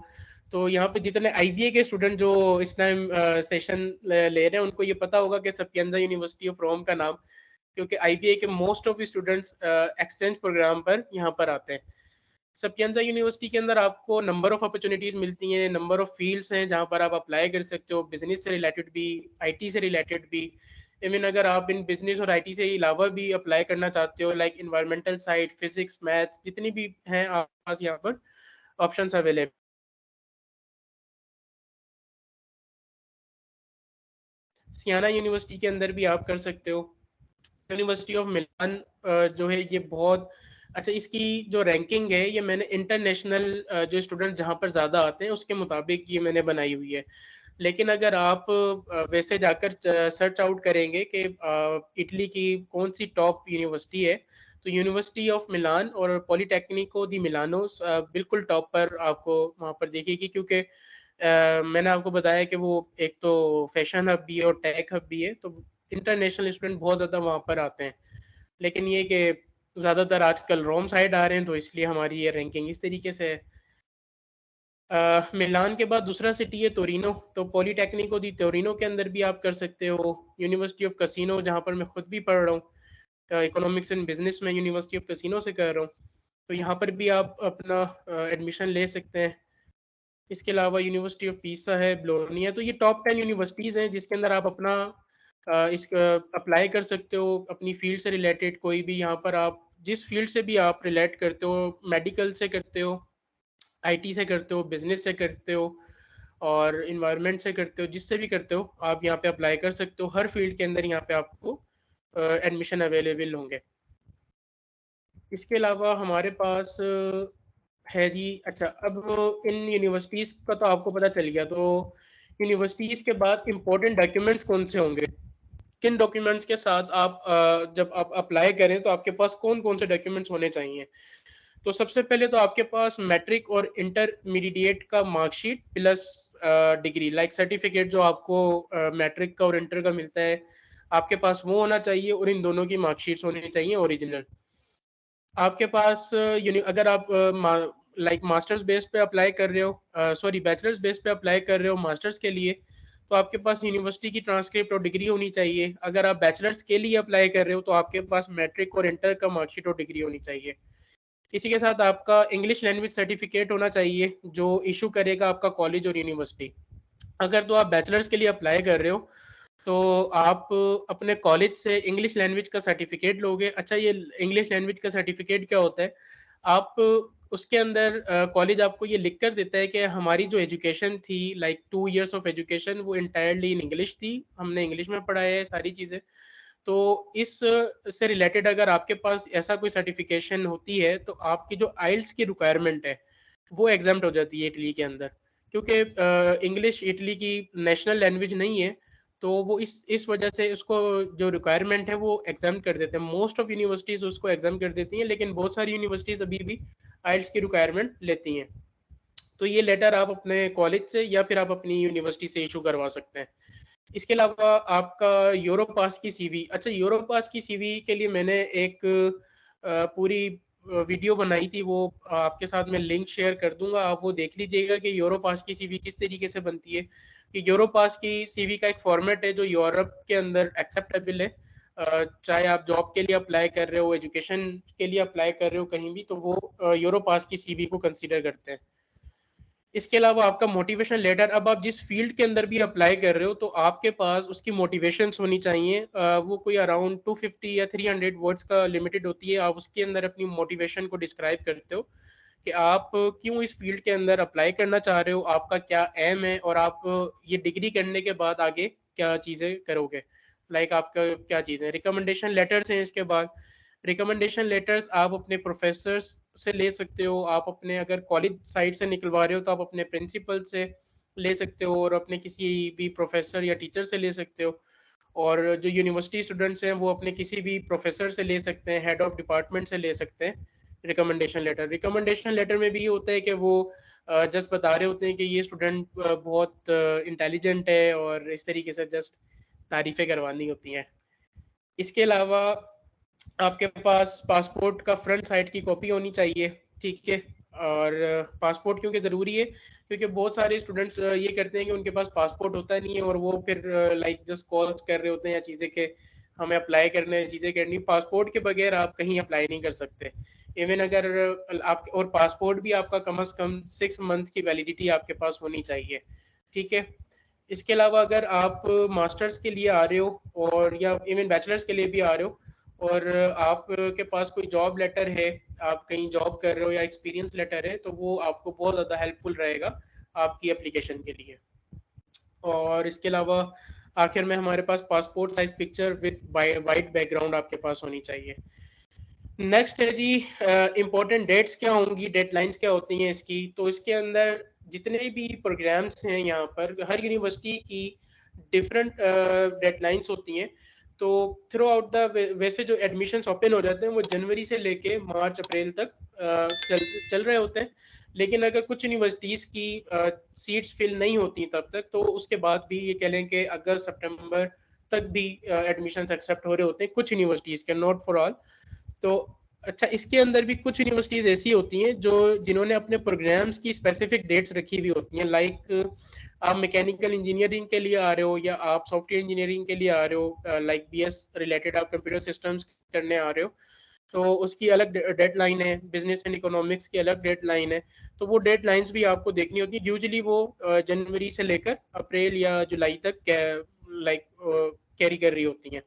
तो यहाँ पे जितने आईबीए के स्टूडेंट जो इस टाइम सेशन ले रहे हैं उनको ये पता होगा कि सपिएंजा यूनिवर्सिटी ऑफ रोम का नाम, क्योंकि आईबीए के most of students exchange program पर यहाँ पर आते हैं। सपिएंजा यूनिवर्सिटी के अंदर आपको नंबर ऑफ अपॉर्चुनिटीज मिलती हैं, नंबर ऑफ फील्ड्स हैं जहाँ पर आप अप्लाई कर सकते हो, बिजनेस से रिलेटेड भी, आईटी से रिलेटेड भी। इवन अगर आप इन बिजनेस और आईटी से अलावा भी अप्लाई करना चाहते हो, like environmental side, physics, maths, जितनी भी हैं आपके पास यहाँ पर ऑप्शंस अवेलेबल। सियाना यूनिवर्सिटी के अंदर भी आप कर सकते हो। यूनिवर्सिटी ऑफ मिलान जो है ये बहुत अच्छा, इसकी जो रैंकिंग है ये मैंने इंटरनेशनल जो स्टूडेंट जहाँ पर ज़्यादा आते हैं उसके मुताबिक ये मैंने बनाई हुई है। लेकिन अगर आप वैसे जाकर सर्च आउट करेंगे कि इटली की कौन सी टॉप यूनिवर्सिटी है, तो यूनिवर्सिटी ऑफ मिलान और पॉलीटेक्निको दी मिलानो बिल्कुल टॉप पर आपको वहाँ पर देखेगी, क्योंकि मैंने आपको बताया कि वो एक तो फैशन हब भी है और टेक हब भी है, तो इंटरनेशनल स्टूडेंट बहुत ज़्यादा वहाँ पर आते हैं। लेकिन ये कि ज़्यादातर आजकल रोम साइड आ रहे हैं, तो इसलिए हमारी ये रैंकिंग इस तरीके से है। मिलान के बाद दूसरा सिटी है तोरिनो। तो पॉलीटेक्निको दी तोरिनो के अंदर भी आप कर सकते हो। यूनिवर्सिटी ऑफ कसिनो, जहाँ पर मैं खुद भी पढ़ रहा हूँ, इकोनॉमिक्स एंड बिजनेस में यूनिवर्सिटी ऑफ कसिनो से कर रहा हूँ, तो यहाँ पर भी आप अपना एडमिशन ले सकते हैं। इसके अलावा यूनिवर्सिटी ऑफ पीसा है, ब्लोनिया। तो ये टॉप 10 यूनिवर्सिटीज़ हैं जिसके अंदर आप अपना इस अप्लाई कर सकते हो अपनी फील्ड से रिलेटेड। कोई भी यहाँ पर आप जिस फील्ड से भी आप रिलेट करते हो, मेडिकल से करते हो, आईटी से करते हो, बिजनेस से करते हो और इन्वायरमेंट से करते हो, जिससे भी करते हो आप यहाँ पे अप्लाई कर सकते हो। हर फील्ड के अंदर यहाँ पे आपको एडमिशन अवेलेबल होंगे। इसके अलावा हमारे पास है जी, अच्छा अब इन यूनिवर्सिटीज़ का तो आपको पता चल गया। तो यूनिवर्सिटीज़ के बाद इम्पोर्टेंट डॉक्यूमेंट्स कौन से होंगे, किन डॉक्यूमेंट्स के साथ आप जब आप अप्लाई करें तो आपके पास कौन कौन से डॉक्यूमेंट्स होने चाहिए। तो सबसे पहले तो आपके पास मैट्रिक और इंटरमीडिएट का marksheet plus degree, like certificate जो आपको मैट्रिक का और इंटर का मिलता है, आपके पास वो होना चाहिए और इन दोनों की मार्कशीट्स होनी चाहिए ओरिजिनल। आपके पास अगर आप लाइक मास्टर्स बेस पे अप्लाई कर रहे हो, सॉरी बैचलर्स बेस पे अप्लाई कर रहे हो मास्टर्स के लिए, तो आपके पास यूनिवर्सिटी की ट्रांसक्रिप्ट और डिग्री होनी चाहिए। अगर आप बैचलर्स के लिए अप्लाई कर रहे हो तो आपके पास मैट्रिक और इंटर का मार्कशीट और डिग्री होनी चाहिए। इसी के साथ आपका इंग्लिश लैंग्वेज सर्टिफिकेट होना चाहिए जो इशू करेगा आपका कॉलेज और यूनिवर्सिटी। अगर तो आप बैचलर्स के लिए अप्लाई कर रहे हो तो आप अपने कॉलेज से इंग्लिश लैंग्वेज का सर्टिफिकेट लोगे। अच्छा, ये इंग्लिश लैंग्वेज का सर्टिफिकेट क्या होता है, आप उसके अंदर कॉलेज आपको ये लिख कर देता है कि हमारी जो एजुकेशन थी, लाइक 2 years ऑफ एजुकेशन, वो इंटायरली इन इंग्लिश थी, हमने इंग्लिश में पढ़ाया है सारी चीज़ें। तो इस से रिलेटेड अगर आपके पास ऐसा कोई सर्टिफिकेशन होती है तो आपकी जो आइल्स की रिक्वायरमेंट है वो एग्जाम्प्ट हो जाती है इटली के अंदर, क्योंकि इंग्लिश इटली की नेशनल लैंग्वेज नहीं है। तो वो इस वजह से उसको जो रिक्वायरमेंट है वो एग्जाम कर देते हैं। मोस्ट ऑफ यूनिवर्सिटीज उसको एग्जाम कर देती हैं, लेकिन बहुत सारी यूनिवर्सिटीज अभी भी आइल्स की रिक्वायरमेंट लेती हैं। तो ये लेटर आप अपने कॉलेज से या फिर आप अपनी यूनिवर्सिटी से इशू करवा सकते हैं। इसके अलावा आपका यूरो पास की सीवी। अच्छा, यूरो पास की सीवी के लिए मैंने एक पूरी वीडियो बनाई थी, वो आपके साथ मैं लिंक शेयर कर दूंगा, आप वो देख लीजिएगा कि यूरो पास की सीवी किस तरीके से बनती है। कि यूरो पास की सीवी का एक फॉर्मेट है जो यूरोप के अंदर एक्सेप्टेबल है। चाहे आप जॉब के लिए अप्लाई कर रहे हो, एजुकेशन के लिए अप्लाई कर रहे हो कहीं भी, तो वो यूरो पास की सीवी को कंसिडर करते हैं। इसके अलावा आपका मोटिवेशन लेटर, अब आप जिस फील्ड के अंदर भी अप्लाई कर रहे हो तो आपके पास उसकी मोटिवेशन होनी चाहिए। वो कोई अराउंड 250 या 300 वर्ड्स का लिमिटेड होती है। आप उसके अंदर अपनी मोटिवेशन को डिस्क्राइब करते हो कि आप क्यों इस फील्ड के अंदर अप्लाई करना चाह रहे हो, आपका क्या एम है और आप ये डिग्री करने के बाद आगे क्या चीज़ें करोगे। लाइक आपका क्या चीज़ें, रिकमेंडेशन लेटर्स हैं। इसके बाद रिकमेंडेशन लेटर्स आप अपने प्रोफेसर्स से ले सकते हो, आप अपने अगर कॉलेज साइड से निकलवा रहे हो तो आप अपने प्रिंसिपल से ले सकते हो और अपने किसी भी प्रोफेसर या टीचर से ले सकते हो। और जो यूनिवर्सिटी स्टूडेंट्स हैं वो अपने किसी भी प्रोफेसर से ले सकते हैं, हेड ऑफ डिपार्टमेंट से ले सकते हैं रिकमेंडेशन लेटर में भी ये होता है कि वो जस्ट बता रहे होते हैं कि ये स्टूडेंट बहुत इंटेलिजेंट है और इस तरीके से जस्ट तारीफें करवानी होती हैं। इसके अलावा आपके पास पासपोर्ट का फ्रंट साइड की कॉपी होनी चाहिए, ठीक है। और पासपोर्ट क्योंकि ज़रूरी है, क्योंकि बहुत सारे स्टूडेंट्स ये करते हैं कि उनके पास पासपोर्ट होता नहीं है और वो फिर लाइक जस्ट कॉल्स कर रहे होते हैं या चीज़ें के हमें अप्लाई करने हैं, चीज़ें करनी। पासपोर्ट के बगैर आप कहीं अप्लाई नहीं कर सकते। इवन अगर आप और पासपोर्ट भी आपका कम से कम 6 मंथ की वैलिडिटी आपके पास होनी चाहिए, ठीक है। इसके अलावा अगर आप मास्टर्स के लिए आ रहे हो और या इवन बैचलर्स के लिए भी आ रहे हो और आपके पास कोई जॉब लेटर है, आप कहीं जॉब कर रहे हो या एक्सपीरियंस लेटर है, तो वो आपको बहुत ज़्यादा हेल्पफुल रहेगा आपकी एप्लीकेशन के लिए। और इसके अलावा आखिर में हमारे पास passport size picture with white background आपके पास होनी चाहिए। नेक्स्ट है जी, इम्पोर्टेंट डेट्स क्या होंगी, डेडलाइंस क्या होती हैं इसकी। तो इसके अंदर जितने भी प्रोग्राम्स हैं यहाँ पर हर यूनिवर्सिटी की डिफरेंट डेडलाइंस होती हैं। तो थ्रू आउट द वैसे जो एडमिशन्स ओपन हो जाते हैं वो जनवरी से लेके मार्च अप्रैल तक चल रहे होते हैं। लेकिन अगर कुछ यूनिवर्सिटीज़ की सीट्स फिल नहीं होती तब तक, तो उसके बाद भी ये कह लें कि अगस्त सितंबर तक भी एडमिशन्स एक्सेप्ट हो रहे होते हैं कुछ यूनिवर्सिटीज़ के, नॉट फॉर ऑल। तो अच्छा, इसके अंदर भी कुछ यूनिवर्सिटीज ऐसी होती हैं जो जिन्होंने अपने प्रोग्राम्स की स्पेसिफिक डेट्स रखी हुई होती हैं। लाइक आप मैकेनिकल इंजीनियरिंग के लिए आ रहे हो या आप सॉफ्टवेयर इंजीनियरिंग के लिए आ रहे हो, लाइक बीएस रिलेटेड आप कंप्यूटर सिस्टम्स करने आ रहे हो, तो उसकी अलग डेडलाइन है। बिजनेस एंड इकोनॉमिक्स की अलग डेडलाइन है। तो वो डेडलाइंस भी आपको देखनी होती है। यूजुअली वो जनवरी से लेकर अप्रैल या जुलाई तक लाइक कैरी कर रही होती हैं।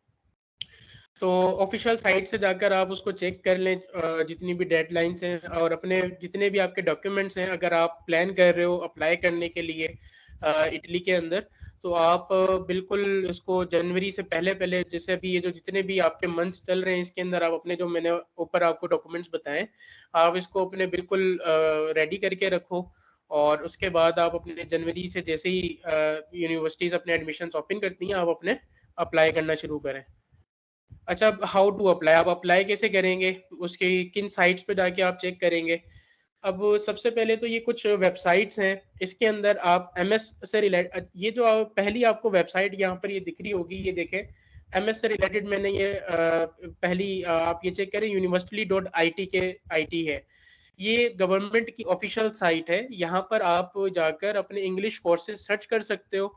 तो ऑफिशियल साइट से जाकर आप उसको चेक कर लें, जितनी भी डेडलाइंस हैं और अपने जितने भी आपके डॉक्यूमेंट्स हैं। अगर आप प्लान कर रहे हो अप्लाई करने के लिए इटली के अंदर, तो आप बिल्कुल इसको जनवरी से पहले पहले, जैसे अभी ये जो जितने भी आपके मंथ्स चल रहे हैं इसके अंदर आप अपने जो मैंने ऊपर आपको डॉक्यूमेंट्स बताएं, आप इसको अपने बिल्कुल रेडी करके रखो। और उसके बाद आप अपने जनवरी से जैसे ही यूनिवर्सिटीज़ अपने एडमिशन ओपन करती हैं, आप अपने अप्लाई करना शुरू करें। अच्छा, हाउ टू अप्लाई, आप अप्लाई कैसे करेंगे, उसके किन साइट्स पे जाके आप चेक करेंगे। अब सबसे पहले तो ये कुछ वेबसाइट्स हैं, इसके अंदर आप एमएस से रिलेटेड, ये जो पहली आपको वेबसाइट यहाँ पर ये दिख रही होगी, ये देखें एमएस से रिलेटेड मैंने ये पहली आप ये चेक करें, यूनिवर्सिटी.IT के IT है। ये गवर्नमेंट की ऑफिशियल साइट है। यहाँ पर आप जाकर अपने इंग्लिश कोर्सेज सर्च कर सकते हो।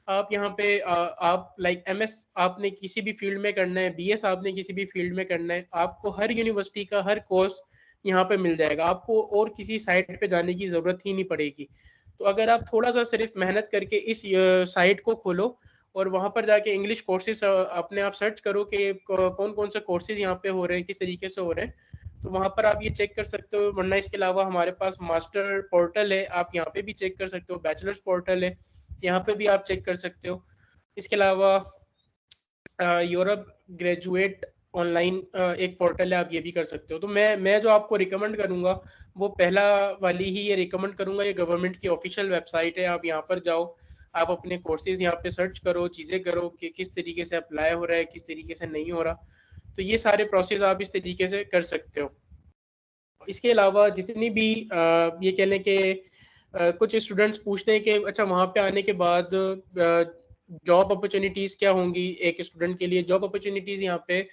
आप यहाँ पे आप लाइक एमएस आपने किसी भी फील्ड में करना है, बीएस आपने किसी भी फील्ड में करना है, आपको हर यूनिवर्सिटी का हर कोर्स यहाँ पे मिल जाएगा। आपको और किसी साइट पे जाने की ज़रूरत ही नहीं पड़ेगी। तो अगर आप थोड़ा सा सिर्फ मेहनत करके इस साइट को खोलो और वहाँ पर जाके इंग्लिश कोर्सेज अपने आप सर्च करो कि कौन कौन से कोर्सेज यहाँ पे हो रहे हैं, किस तरीके से हो रहे हैं, तो वहाँ पर आप ये चेक कर सकते हो। वरना इसके अलावा हमारे पास मास्टर पोर्टल है, आप यहाँ पे भी चेक कर सकते हो। बैचलर्स पोर्टल है, यहाँ पे भी आप चेक कर सकते हो। इसके अलावा यूरोप ग्रेजुएट ऑनलाइन एक पोर्टल है, आप ये भी कर सकते हो। तो मैं जो आपको रिकमेंड करूंगा वो पहला वाली ही ये रिकमेंड करूंगा। ये गवर्नमेंट की ऑफिशियल वेबसाइट है, आप यहाँ पर जाओ, आप अपने कोर्सेज यहाँ पे सर्च करो, चीज़ें करो कि किस तरीके से अप्लाई हो रहा है, किस तरीके से नहीं हो रहा। तो ये सारे प्रोसेस आप इस तरीके से कर सकते हो। इसके अलावा जितनी भी ये कह लें कि कुछ स्टूडेंट्स पूछते हैं कि अच्छा वहाँ पे आने के बाद जॉब अपॉर्चुनिटीज़ क्या होंगी। एक स्टूडेंट के लिए जॉब अपॉर्चुनिटीज़ यहाँ पे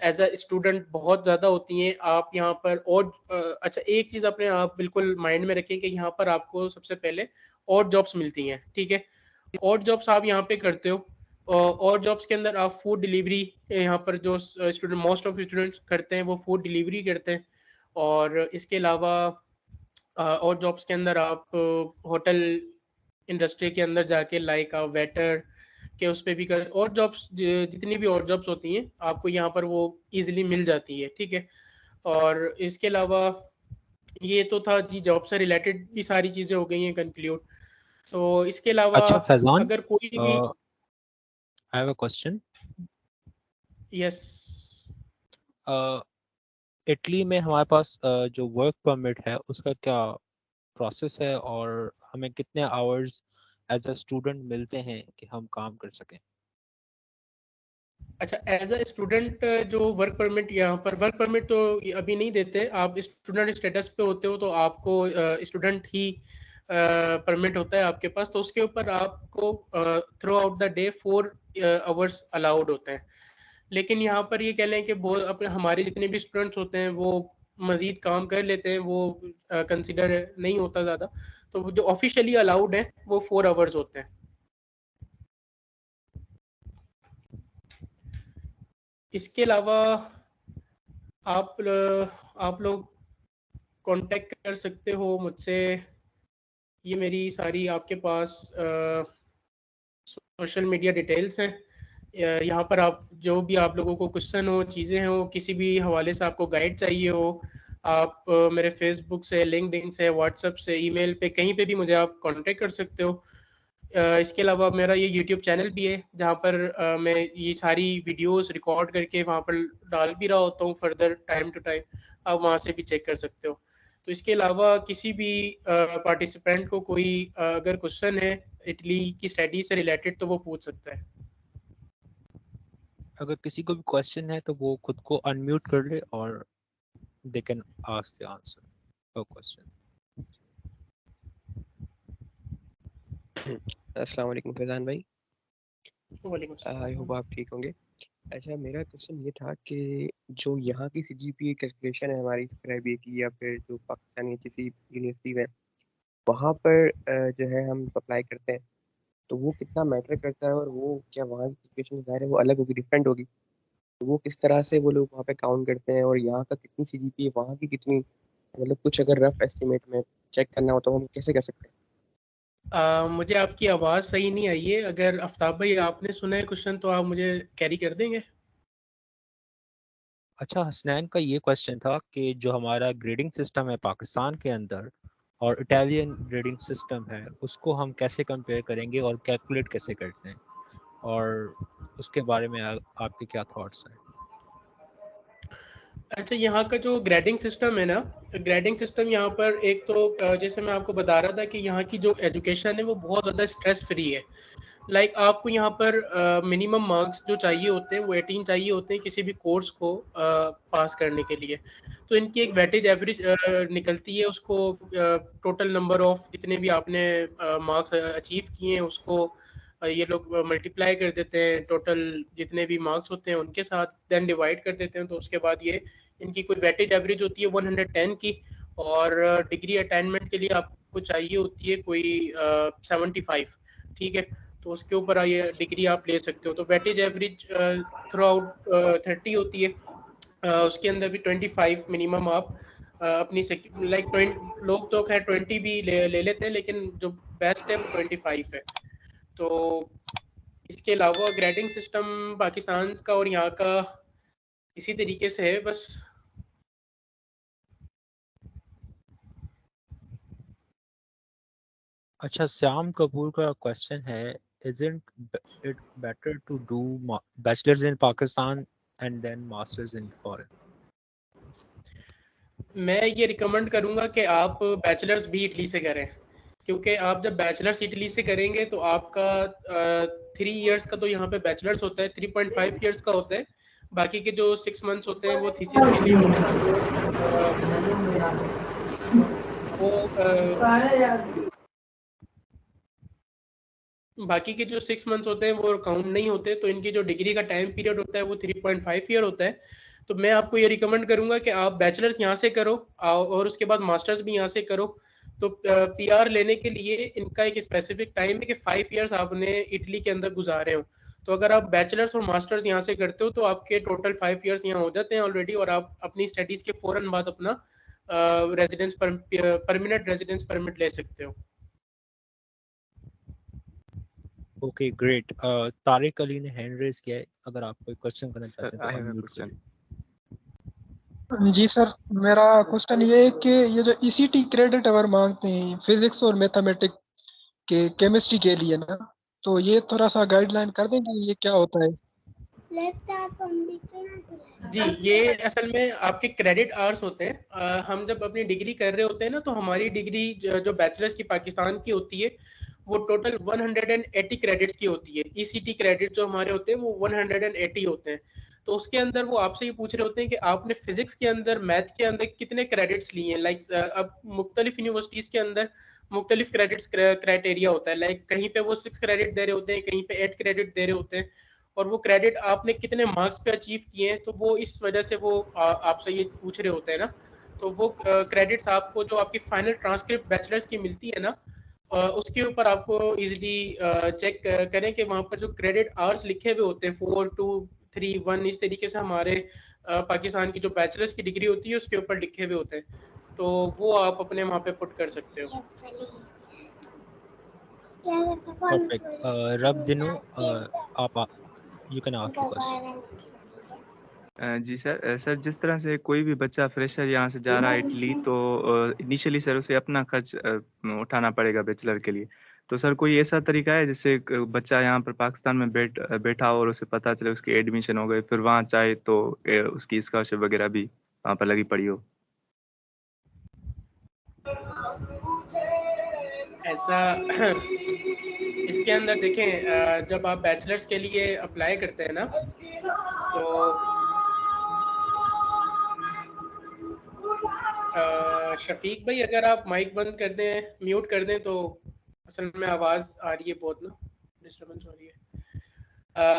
एज अ स्टूडेंट बहुत ज़्यादा होती हैं। आप यहाँ पर और अच्छा, एक चीज़ अपने आप बिल्कुल माइंड में रखें कि यहाँ पर आपको सबसे पहले और जॉब्स मिलती हैं, ठीक है। और जॉब्स आप यहाँ पे करते हो, और जॉब्स के अंदर आप फूड डिलीवरी, यहाँ पर जो स्टूडेंट मोस्ट ऑफ स्टूडेंट्स करते हैं वो फूड डिलीवरी करते हैं। और इसके अलावा और जॉब्स के अंदर आप होटल इंडस्ट्री के अंदर जाके लाइक आप वेटर के उस पे भी कर, और जॉब्स जितनी भी और जॉब्स होती हैं आपको यहाँ पर वो इजीली मिल जाती है, ठीक है। और इसके अलावा ये तो था जी, जॉब से रिलेटेड भी सारी चीज़ें हो गई हैं कंक्लूड। तो इसके अलावा अच्छा फैजान, अगर कोई भी I have a question. Yes, Italy में हमारे पास जो वर्क परमिट है उसका क्या प्रोसेस है और हमें कितने आवर्स एज अ स्टूडेंट मिलते हैं कि हम काम कर सकें? अच्छा, एज अ स्टूडेंट जो वर्क परमिट, यहाँ पर वर्क परमिट तो अभी नहीं देते। आप स्टूडेंट स्टेटस पे होते हो तो आपको स्टूडेंट ही परमिट होता है आपके पास, तो उसके ऊपर आपको through out the day 4 hours allowed होते हैं। लेकिन यहाँ पर ये कह लें कि बहुत अपने हमारे जितने भी स्टूडेंट्स होते हैं वो मजीद काम कर लेते हैं, वो कंसिडर नहीं होता ज़्यादा। तो वो जो ऑफिशियली अलाउड है वो 4 आवर्स होते हैं। इसके अलावा आप लोग कांटेक्ट कर सकते हो मुझसे। ये मेरी सारी आपके पास सोशल मीडिया डिटेल्स हैं। यहाँ पर आप जो भी आप लोगों को क्वेश्चन हो, चीज़ें हो, किसी भी हवाले से आपको गाइड चाहिए हो, आप मेरे फेसबुक से, लिंक्डइन से, व्हाट्सएप से, ईमेल पे, कहीं पे भी मुझे आप कांटेक्ट कर सकते हो। इसके अलावा मेरा ये यूट्यूब चैनल भी है जहाँ पर मैं ये सारी वीडियोस रिकॉर्ड करके वहाँ पर डाल भी रहा होता हूँ फर्दर टाइम टू टाइम। आप वहाँ से भी चेक कर सकते हो। तो इसके अलावा किसी भी पार्टिसिपेंट को कोई अगर क्वेश्चन है इटली की स्टडी से रिलेटेड तो वो पूछ सकता है। अगर किसी को भी क्वेश्चन है तो वो खुद को अनम्यूट कर ले और they can ask the answer for question. अस्सलाम वालेकुम फैजान भाई, वालेकुम आई होप सलाम। आप ठीक होंगे। अच्छा, मेरा क्वेश्चन ये था कि जो यहाँ की सीजीपीए कैलकुलेशन है हमारी स्क्राइबी की या फिर जो पाकिस्तानी किसी यूनिवर्सिटी में, वहाँ पर जो है हम अप्लाई करते हैं, तो वो कितना मैटर करता है और वो क्या वहाँ की सिचुएशन ज़ाहिर है वो अलग होगी, डिफरेंट होगी, तो वो किस तरह से वो लोग वहाँ पे काउंट करते हैं और यहाँ का कितनी सीजीपीए वहाँ की कितनी, मतलब कुछ अगर रफ एस्टिमेट में चेक करना हो तो हम कैसे कर सकते हैं? मुझे आपकी आवाज़ सही नहीं आई है। अगर आफ्ताब भाई आपने सुना है क्वेश्चन तो आप मुझे कैरी कर देंगे। अच्छा, हसनैन का ये क्वेश्चन था कि जो हमारा ग्रेडिंग सिस्टम है पाकिस्तान के अंदर और इटालियन ग्रेडिंग सिस्टम है उसको हम कैसे कंपेयर करेंगे और कैलकुलेट कैसे करते हैं, और उसके बारे में आपके क्या थॉट्स हैं? अच्छा, यहाँ का जो ग्रेडिंग सिस्टम है ना, ग्रेडिंग सिस्टम यहाँ पर एक तो जैसे मैं आपको बता रहा था कि यहाँ की जो एजुकेशन है वो बहुत ज़्यादा स्ट्रेस फ्री है। लाइक आपको यहाँ पर मिनिमम मार्क्स जो चाहिए होते हैं वो 18 चाहिए होते हैं किसी भी कोर्स को पास करने के लिए। तो इनकी एक वेटेज एवरेज निकलती है, उसको टोटल नंबर ऑफ जितने भी आपने मार्क्स अचीव किए हैं उसको ये लोग मल्टीप्लाई कर देते हैं टोटल जितने भी मार्क्स होते हैं उनके साथ, देन डिवाइड कर देते हैं। तो उसके बाद ये इनकी कोई वेटेज एवरेज होती है 110 की, और डिग्री अटेनमेंट के लिए आपको चाहिए होती है कोई 75। ठीक है, तो उसके ऊपर ये डिग्री आप ले सकते हो। तो वेटेज एवरेज थ्रू आउट 30 होती है। उसके अंदर भी 25 मिनिमम आप अपनी लाइक 20 लोग तो खैर 20 भी ले लेते हैं, लेकिन जो बेस्ट है वो 25 है। तो इसके अलावा ग्रेडिंग सिस्टम पाकिस्तान का और यहाँ का इसी तरीके से है बस। अच्छा, श्याम कपूर का क्वेश्चन है, isn't it better to do bachelor's in Pakistan and then masters in foreign? मैं ये रिकमेंड करूँगा कि आप बैचलर्स भी इटली से करें, क्योंकि आप जब बैचलर्स इटली से करेंगे तो आपका 3 इयर्स का तो यहाँ पे बैचलर्स होता है, 3.5 इयर्स का होता है। बाकी के जो 6 मंथ्स होते हैं वो थीसिस के लिए होते हैं। वो बाकी के जो 6 मंथ्स होते हैं वो काउंट नहीं होते। तो इनकी जो डिग्री का टाइम पीरियड होता है वो 3.5 ईयर होता है। तो मैं आपको ये रिकमेंड करूंगा कि आप बैचलर्स यहाँ से करो और उसके बाद मास्टर्स भी यहाँ से करो। तो पीआर लेने के लिए इनका एक स्पेसिफिक टाइम है कि 5 इयर्स आपने इटली के अंदर गुजारे हो। तो अगर आप बैचलर्स और मास्टर्स यहाँ से करते हो तो आपके टोटल 5 इयर्स यहाँ हो जाते हैं ऑलरेडी, और आप अपनी स्टडीज के फौरन बाद अपना रेजिडेंस परमानेंट रेजिडेंस परमिट ले सकते हो। Okay, great. तारिक अली ने हैंड रेज किया है, अगर आप कोई क्वेश्चन करना सर चाहते हैं तो I have a unmute question. करिए। जी सर, मेरा क्वेश्चन ये है कि ये जो ईसीटी क्रेडिट अगर मांगते हैं फिजिक्स और मैथमेटिक्स के केमिस्ट्री के लिए ना, तो ये थोड़ा सा गाइडलाइन कर देंगे ये क्या होता है? जी, ये असल में आपके क्रेडिट आवर्स होते हैं। हम जब अपनी डिग्री कर रहे होते हैं ना, तो हमारी डिग्री जो बैचलर्स की पाकिस्तान की होती है वो टोटल 180 क्रेडिट्स की होती है। ईसीटी क्रेडिट जो हमारे होते हैं वो 180 होते हैं। तो उसके अंदर वो आपसे ये पूछ रहे होते हैं कि आपने फिजिक्स के अंदर, मैथ के अंदर कितने क्रेडिट्स लिए हैं। लाइक अब मुख्तलिफ यूनिवर्सिटीज के अंदर मुख्तलिफ क्रेडिट्स क्राइटेरिया होता है। लाइक कहीं पे वो 6 क्रेडिट दे रहे होते हैं, कहीं पे 8 क्रेडिट दे रहे होते हैं, और वो क्रेडिट आपने कितने मार्क्स पे अचीव किए हैं, तो वो इस वजह से वो आपसे ये पूछ रहे होते हैं ना। तो वो क्रेडिट्स आपको जो आपकी फाइनल ट्रांसक्रिप्ट बैचलर्स की मिलती है ना, उसके ऊपर आपको इजीली चेक करें कि वहाँ पर जो क्रेडिट आवर्स लिखे हुए होते हैं 4, 2, 3, 1, इस तरीके से हमारे पाकिस्तान की जो बैचलर्स की डिग्री होती है उसके ऊपर लिखे हुए होते हैं। तो वो आप अपने वहाँ पे पुट कर सकते हो। परफेक्ट। रब दिनो, आप you can ask the question. जी सर, सर जिस तरह से कोई भी बच्चा फ्रेशर यहाँ से जा रहा है इटली, तो इनिशियली सर उसे अपना खर्च उठाना पड़ेगा बैचलर के लिए। तो सर कोई ऐसा तरीका है जिससे बच्चा यहाँ पर पाकिस्तान में बैठा हो और उसे पता चले उसकी एडमिशन हो गई, फिर वहाँ चाहे तो उसकी स्कॉलरशिप वगैरह भी वहाँ पर लगी पड़ी हो? ऐसा इसके अंदर देखें, जब आप बैचलर्स के लिए अप्लाई करते हैं ना, तो शफीक भाई अगर आप माइक बंद कर दें, म्यूट कर दें, तो असल में आवाज़ आ रही है, बहुत ना डिस्टर्बेंस हो रही है।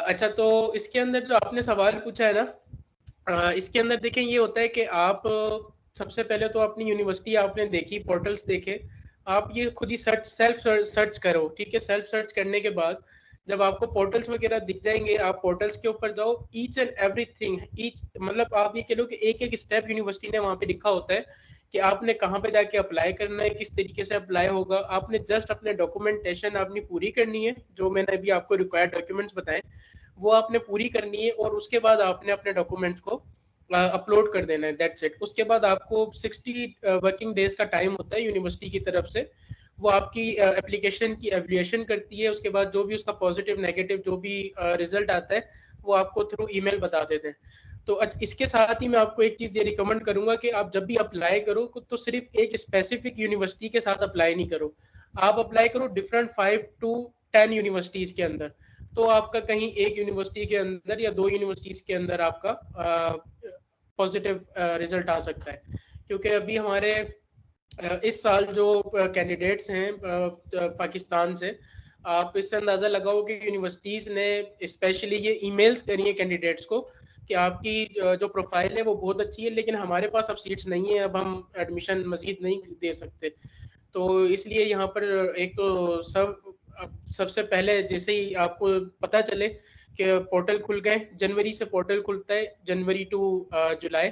अच्छा, तो इसके अंदर जो आपने सवाल पूछा है ना, इसके अंदर देखें ये होता है कि आप सबसे पहले तो अपनी यूनिवर्सिटी आपने देखी, पोर्टल्स देखे, आप ये खुद ही सेल्फ सर्च करो, ठीक है। सेल्फ सर्च करने के बाद जब आपको पोर्टल्स वगैरह दिख जाएंगे, आप पोर्टल्स के ऊपर जाओ, ईच एंड एवरीथिंग, ईच मतलब आप ये कह लो कि एक एक स्टेप यूनिवर्सिटी ने वहाँ पे लिखा होता है कि आपने कहाँ पे जाके अप्लाई करना है, किस तरीके से अप्लाई होगा। आपने जस्ट अपने डॉक्यूमेंटेशन अपनी पूरी करनी है, जो मैंने अभी आपको रिक्वायर्ड डॉक्यूमेंट्स बताए वो आपने पूरी करनी है, और उसके बाद आपने अपने डॉक्यूमेंट्स को अपलोड कर देना है, दैट्स इट। उसके बाद आपको 60 वर्किंग डेज का टाइम होता है यूनिवर्सिटी की तरफ से, वो आपकी एप्लीकेशन की एवल्यूएशन करती है। उसके बाद जो भी उसका पॉजिटिव नेगेटिव जो भी रिजल्ट आता है वो आपको थ्रू ईमेल बता देते हैं। तो इसके साथ ही मैं आपको एक चीज़ ये रिकमेंड करूंगा कि आप जब भी अप्लाई करो तो सिर्फ एक स्पेसिफिक यूनिवर्सिटी के साथ अप्लाई नहीं करो, आप अप्लाई करो डिफरेंट 5 to 10 यूनिवर्सिटीज़ के अंदर। तो आपका कहीं एक यूनिवर्सिटी के अंदर या 2 यूनिवर्सिटीज़ के अंदर आपका पॉजिटिव रिजल्ट आ सकता है। क्योंकि अभी हमारे इस साल जो कैंडिडेट्स हैं पाकिस्तान से, आप इससे अंदाज़ा लगाओ कि यूनिवर्सिटीज़ ने स्पेशली ये ईमेल्स करी है कैंडिडेट्स को कि आपकी जो प्रोफाइल है वो बहुत अच्छी है, लेकिन हमारे पास अब सीट्स नहीं है, अब हम एडमिशन मजीद नहीं दे सकते। तो इसलिए यहाँ पर एक तो सबसे पहले जैसे ही आपको पता चले कि पोर्टल खुल गए, जनवरी से पोर्टल खुलता है, जनवरी टू जुलाई,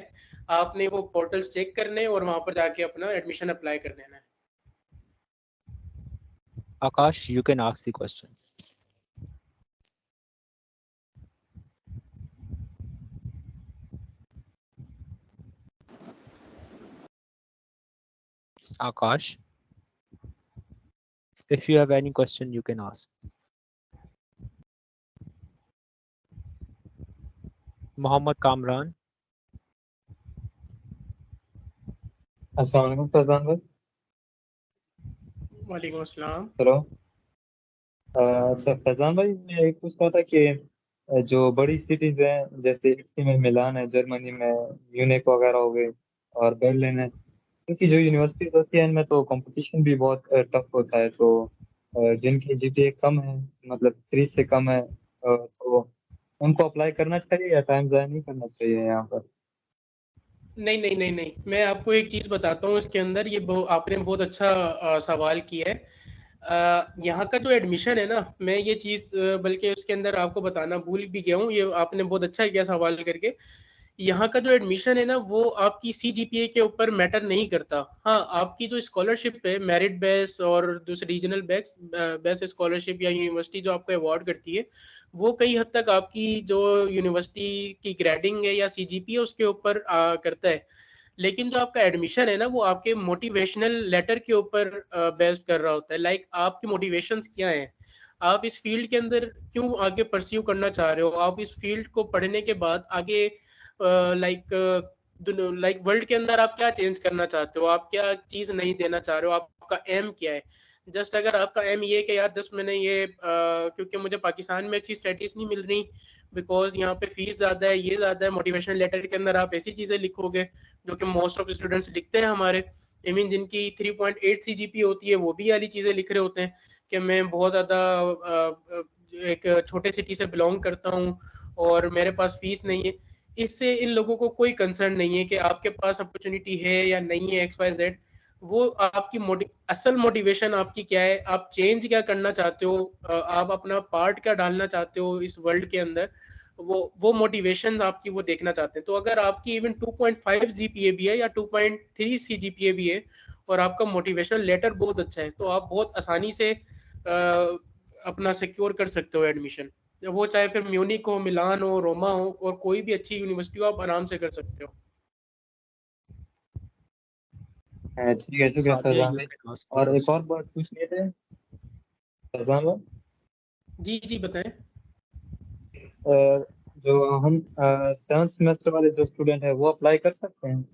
आपने वो पोर्टल्स चेक करने और वहां पर जाके अपना एडमिशन अप्लाई कर देना है। Akash, you can ask the question. Akash, if you have any question, you can ask. Mohammad Kamran. अस्सलाम वालेकुम फैजान भाई। वालेकुम अस्सलाम। हेलो। अच्छा फैजान भाई, मैं एक पूछ रहा था कि जो बड़ी सिटीज हैं जैसे इटली में, मिलान है, जर्मनी में म्यूनिख वगैरह हो गए, और बर्लिन है, इनकी जो यूनिवर्सिटीज होती है इनमें तो कंपटीशन भी बहुत टफ होता है। तो जिनकी जीपीए कम है, मतलब 3 से कम है, तो उनको अप्लाई करना चाहिए या टाइम ज़ाया नहीं करना चाहिए यहाँ पर? नहीं नहीं नहीं नहीं, मैं आपको एक चीज़ बताता हूँ इसके अंदर, ये आपने बहुत अच्छा सवाल किया है। यहाँ का जो एडमिशन है ना, मैं ये चीज़ बल्कि उसके अंदर आपको बताना भूल भी गया हूँ, ये आपने बहुत अच्छा किया सवाल करके। यहाँ का जो एडमिशन है ना वो आपकी CGPA के ऊपर मैटर नहीं करता। हाँ, आपकी जो स्कॉलरशिप है मेरिट बेस और दूसरे रीजनल बेस स्कॉलरशिप या यूनिवर्सिटी जो आपको अवार्ड करती है, वो कई हद तक आपकी जो यूनिवर्सिटी की ग्रेडिंग है या CGPA उसके ऊपर करता है। लेकिन जो आपका एडमिशन है ना वो आपके मोटिवेशनल लेटर के ऊपर बेस्ड कर रहा होता है। लाइक आपकी मोटिवेशंस क्या हैं, आप इस फील्ड के अंदर क्यों आगे परस्यू करना चाह रहे हो, आप इस फील्ड को पढ़ने के बाद आगे लाइक वर्ल्ड के अंदर आप क्या चेंज करना चाहते हो, आप क्या चीज नहीं देना चाह रहे हो, आपका एम क्या है। जस्ट अगर आपका एम ये कि यार जस्ट मैंने ये क्योंकि मुझे पाकिस्तान में अच्छी स्टडीज नहीं मिल रही बिकॉज यहाँ पे फीस ज़्यादा है, ये ज़्यादा है, मोटिवेशन लेटर के अंदर आप ऐसी चीज़ें लिखोगे जो कि मोस्ट ऑफ स्टूडेंट्स लिखते हैं हमारे, आई मीन जिनकी 3.8 CGP होती है, वो भी वाली चीज़ें लिख रहे होते हैं कि मैं बहुत ज़्यादा एक छोटे सिटी से बिलोंग करता हूँ और मेरे पास फीस नहीं है। इससे इन लोगों को कोई कंसर्न नहीं है कि आपके पास अपॉर्चुनिटी है या नहीं है, XYZ। वो आपकी असल मोटिवेशन आपकी क्या है, आप चेंज क्या करना चाहते हो, आप अपना पार्ट क्या डालना चाहते हो इस वर्ल्ड के अंदर, वो मोटिवेशन आपकी वो देखना चाहते हैं। तो अगर आपकी इवन 2.5 GPA भी है या 2.3 CGPA भी है और आपका मोटिवेशन लेटर बहुत अच्छा है, तो आप बहुत आसानी से अपना सिक्योर कर सकते हो एडमिशन। वो चाहे फिर म्यूनिक हो, मिलान हो, रोमा हो और कोई भी अच्छी यूनिवर्सिटी हो, आप आराम से कर सकते हो। ठीक है, शुक्रिया सादिया, फैजान you भाई। can ask the और एक और question. बात पूछनी थे फैजान भाई। जी बताएं। जो हम 7th सेमेस्टर वाले जो स्टूडेंट है वो अप्लाई कर सकते हैं,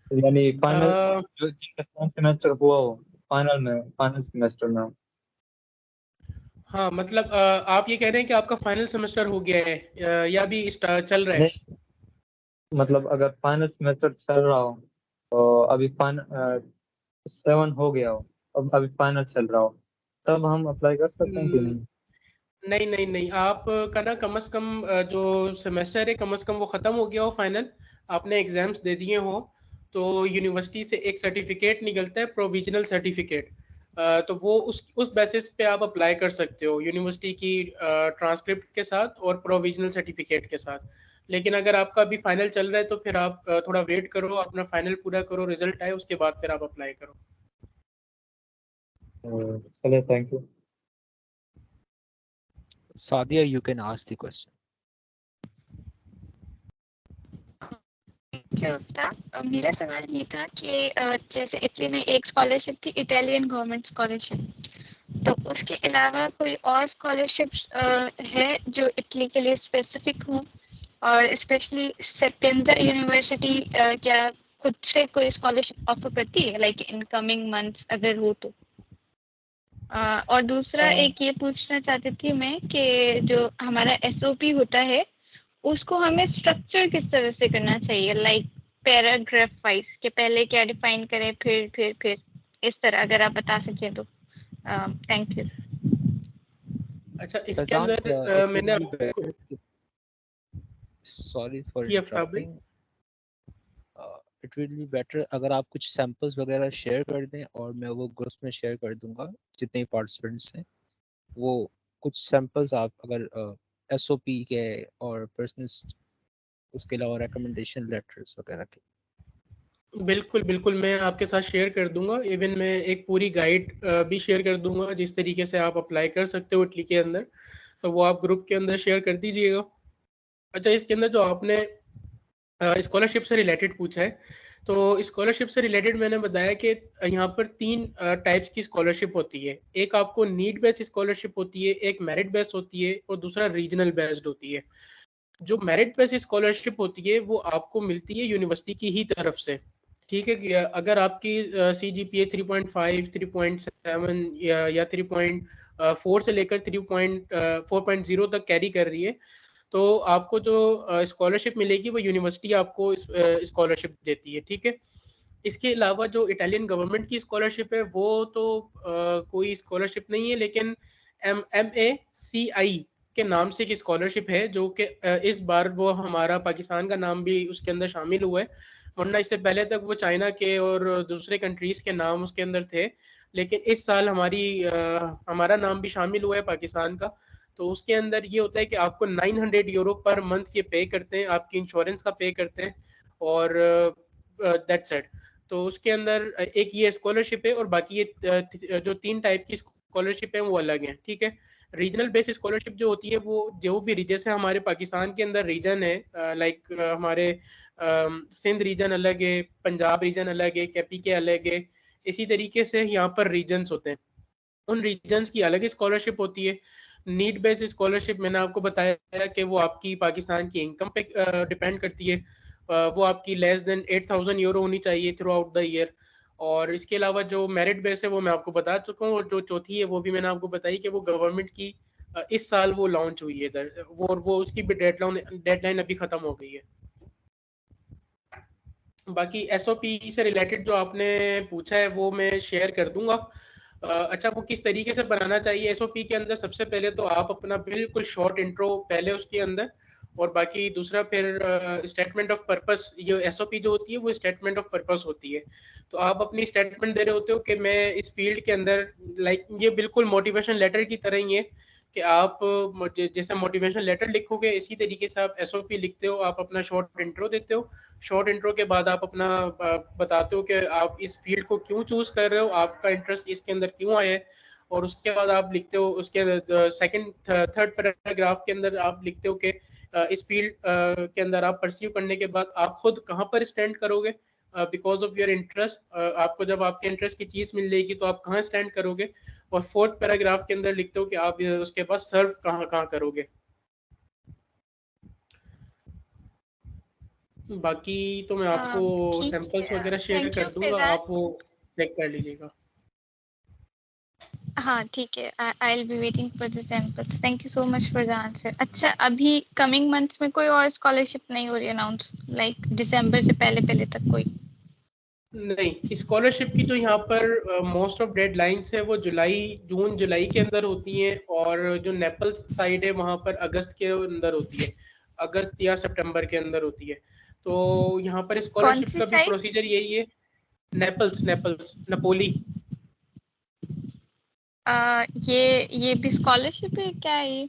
यानी फाइनल जो जिनका 7th सेमेस्टर हुआ हो, फाइनल सेमेस्टर में हो। हाँ मतलब आप ये कह रहे हैं कि आपका फाइनल सेमेस्टर हो गया है या भी चल रहा है? नहीं, मतलब अगर फाइनल सेमेस्टर चल रहा हो तो अभी 7 हो गया हो, अब अभी फाइनल चल रहा हो, तब हम अप्लाई कर सकते हैं कि नहीं? नहीं, आप का ना कम से कम जो सेमेस्टर है कम से कम वो ख़त्म हो गया हो फाइनल, आपने एग्जाम्स दे दिए हो, तो यूनिवर्सिटी से एक सर्टिफिकेट निकलता है, प्रोविजनल सर्टिफिकेट। तो वो उस बेसिस पे आप अप्लाई कर सकते हो यूनिवर्सिटी की ट्रांसक्रिप्ट के साथ और प्रोविजनल सर्टिफिकेट के साथ। लेकिन अगर आपका अभी फाइनल चल रहा है तो फिर आप थोड़ा वेट करो, अपना फाइनल पूरा करो, रिजल्ट आए उसके बाद फिर आप अप्लाई करो। चलिए, thank you. Sadia, you can ask the question. क्या था मेरा सवाल ये था कि जैसे इटली में एक स्कॉलरशिप थी, इटालियन गवर्नमेंट स्कॉलरशिप, तो उसके अलावा कोई और स्कॉलरशिप्स है जो इटली के लिए स्पेसिफिक हो, और स्पेशली सेपिएंजा यूनिवर्सिटी क्या खुद से कोई स्कॉलरशिप ऑफर करती है लाइक इन कमिंग मंथ्स अगर हो तो? और दूसरा एक ये पूछना चाहती थी मैं कि जो हमारा SOP होता है उसको हमें स्ट्रक्चर किस तरह से करना चाहिए, लाइक पैराग्राफ वाइज के पहले क्या डिफाइन करें फिर इस तरह, अगर आप बता सकें तो थैंक यू। अच्छा, इसके Fazan, अंदर it मैंने will be आपको better. Sorry for जी आफ्ताब भाई। interrupting. It will be better अगर आप कुछ सैंपल्स वगैरह शेयर कर दें और मैं वो ग्रुप्स में शेयर कर दूंगा जितने पार्टिसिपेंट्स हैं, वो कुछ सैंपल्स आप अगर SOP के और पर्सनल उसके अलावा रिकमेंडेशन लेटर्स वगैरह के। बिल्कुल मैं आपके साथ शेयर कर दूंगा, इवन मैं एक पूरी गाइड भी शेयर कर दूंगा जिस तरीके से आप अप्लाई कर सकते हो इटली के अंदर, तो वो आप ग्रुप के अंदर शेयर कर दीजिएगा। अच्छा, इसके अंदर जो आपने स्कॉलरशिप से रिलेटेड पूछा है, तो स्कॉलरशिप से रिलेटेड मैंने बताया कि यहाँ पर 3 टाइप्स की स्कॉलरशिप होती है। एक आपको नीड बेस्ड स्कॉलरशिप होती है, एक मेरिट बेस्ड होती है और दूसरा रीजनल बेस्ड होती है। जो मेरिट बेस्ड स्कॉलरशिप होती है वो आपको मिलती है यूनिवर्सिटी की ही तरफ से, ठीक है कि अगर आपकी CGPA 3.5, 3.7 या 3.4 से लेकर 4.0 तक कैरी कर रही है, तो आपको जो स्कॉलरशिप मिलेगी वो यूनिवर्सिटी आपको स्कॉलरशिप देती है, ठीक है। इसके अलावा जो इटालियन गवर्नमेंट की स्कॉलरशिप है वो तो कोई स्कॉलरशिप नहीं है, लेकिन MACI के नाम से एक स्कॉलरशिप है जो कि इस बार वो हमारा पाकिस्तान का नाम भी उसके अंदर शामिल हुआ है, वरना इससे पहले तक वो चाइना के और दूसरे कंट्रीज के नाम उसके अंदर थे, लेकिन इस साल हमारा नाम भी शामिल हुआ है पाकिस्तान का। तो उसके अंदर ये होता है कि आपको 900 यूरो पर मंथ ये पे करते हैं, आपकी इंश्योरेंस का पे करते हैं और दैट्स इट। तो उसके अंदर एक ये स्कॉलरशिप है और बाकी ये जो 3 टाइप की स्कॉलरशिप है वो अलग हैं, ठीक है। रीजनल बेस स्कॉलरशिप जो होती है वो जो भी जैसे हमारे पाकिस्तान के अंदर रीजन है, लाइक हमारे सिंध रीजन अलग है, पंजाब रीजन अलग है, KPK अलग है, इसी तरीके से यहाँ पर रीजन्स होते हैं, उन रीजन्स की अलग स्कॉलरशिप होती है। नीड बेस्ड स्कॉलरशिप मैंने आपको बताया कि वो आपकी पाकिस्तान की इनकम पे डिपेंड करती है, वो आपकी लेस देन 8,000 यूरो होनी चाहिए थ्रू आउट द ईयर। और इसके अलावा जो मेरिट बेस है वो मैं आपको बता चुका हूँ, और जो चौथी है वो भी मैंने आपको बताई कि वो गवर्नमेंट की इस साल वो लॉन्च हुई है इधर, वो उसकी भी डेडलाइन अभी खत्म हो गई है। बाकी एसओपी से रिलेटेड जो आपने पूछा है वो मैं शेयर कर दूंगा। अच्छा, वो किस तरीके से बनाना चाहिए एसओपी के अंदर, सबसे पहले तो आप अपना बिल्कुल शॉर्ट इंट्रो पहले उसके अंदर, और बाकी दूसरा फिर स्टेटमेंट ऑफ पर्पस। ये एसओपी जो होती है वो स्टेटमेंट ऑफ पर्पस होती है। तो आप अपनी स्टेटमेंट दे रहे होते हो कि मैं इस फील्ड के अंदर, लाइक ये बिल्कुल मोटिवेशन लेटर की तरह ही है कि आप जैसे मोटिवेशन लेटर लिखोगे इसी तरीके से आप एसओपी लिखते हो। आप अपना शॉर्ट इंट्रो देते हो, शॉर्ट इंट्रो के बाद आप अपना बताते हो कि आप इस फील्ड को क्यों चूज कर रहे हो, आपका इंटरेस्ट इसके अंदर क्यों आया है, और उसके बाद आप लिखते हो उसके सेकंड थर्ड पैराग्राफ के अंदर आप लिखते हो कि इस फील्ड के अंदर आप परस्यू करने के बाद आप खुद कहाँ पर स्टैंड करोगे बिकॉज ऑफ योर इंटरेस्ट। आपको जब आपके इंटरेस्ट की चीज मिल जाएगी तो आप कहाँ स्टैंड करोगे, और फोर्थ पैराग्राफ के अंदर लिखते हो कि आप उसके बाद सर्व कहाँ कहाँ करोगे। बाकी तो मैं आपको सैंपल्स वगैरह शेयर कर दूंगा, आप वो चेक कर लीजिएगा। हाँ ठीक है, I will be waiting for the samples. Thank you so much for the answer. अच्छा, अभी कमिंग मंथ्स में कोई और स्कॉलरशिप नहीं हो रही अनाउंस, लाइक दिसंबर से पहले तक कोई? नहीं, स्कॉलरशिप की जो यहाँ पर मोस्ट ऑफ डेडलाइंस है वो जून जुलाई के अंदर होती हैं, और जो नेपल्स साइड है वहाँ पर अगस्त के अंदर होती है, अगस्त या सितंबर के अंदर होती है। तो यहाँ पर स्कॉलरशिप का भी प्रोसीजर यही है। Naples Napoli. ये भी स्कॉलरशिप है क्या ये?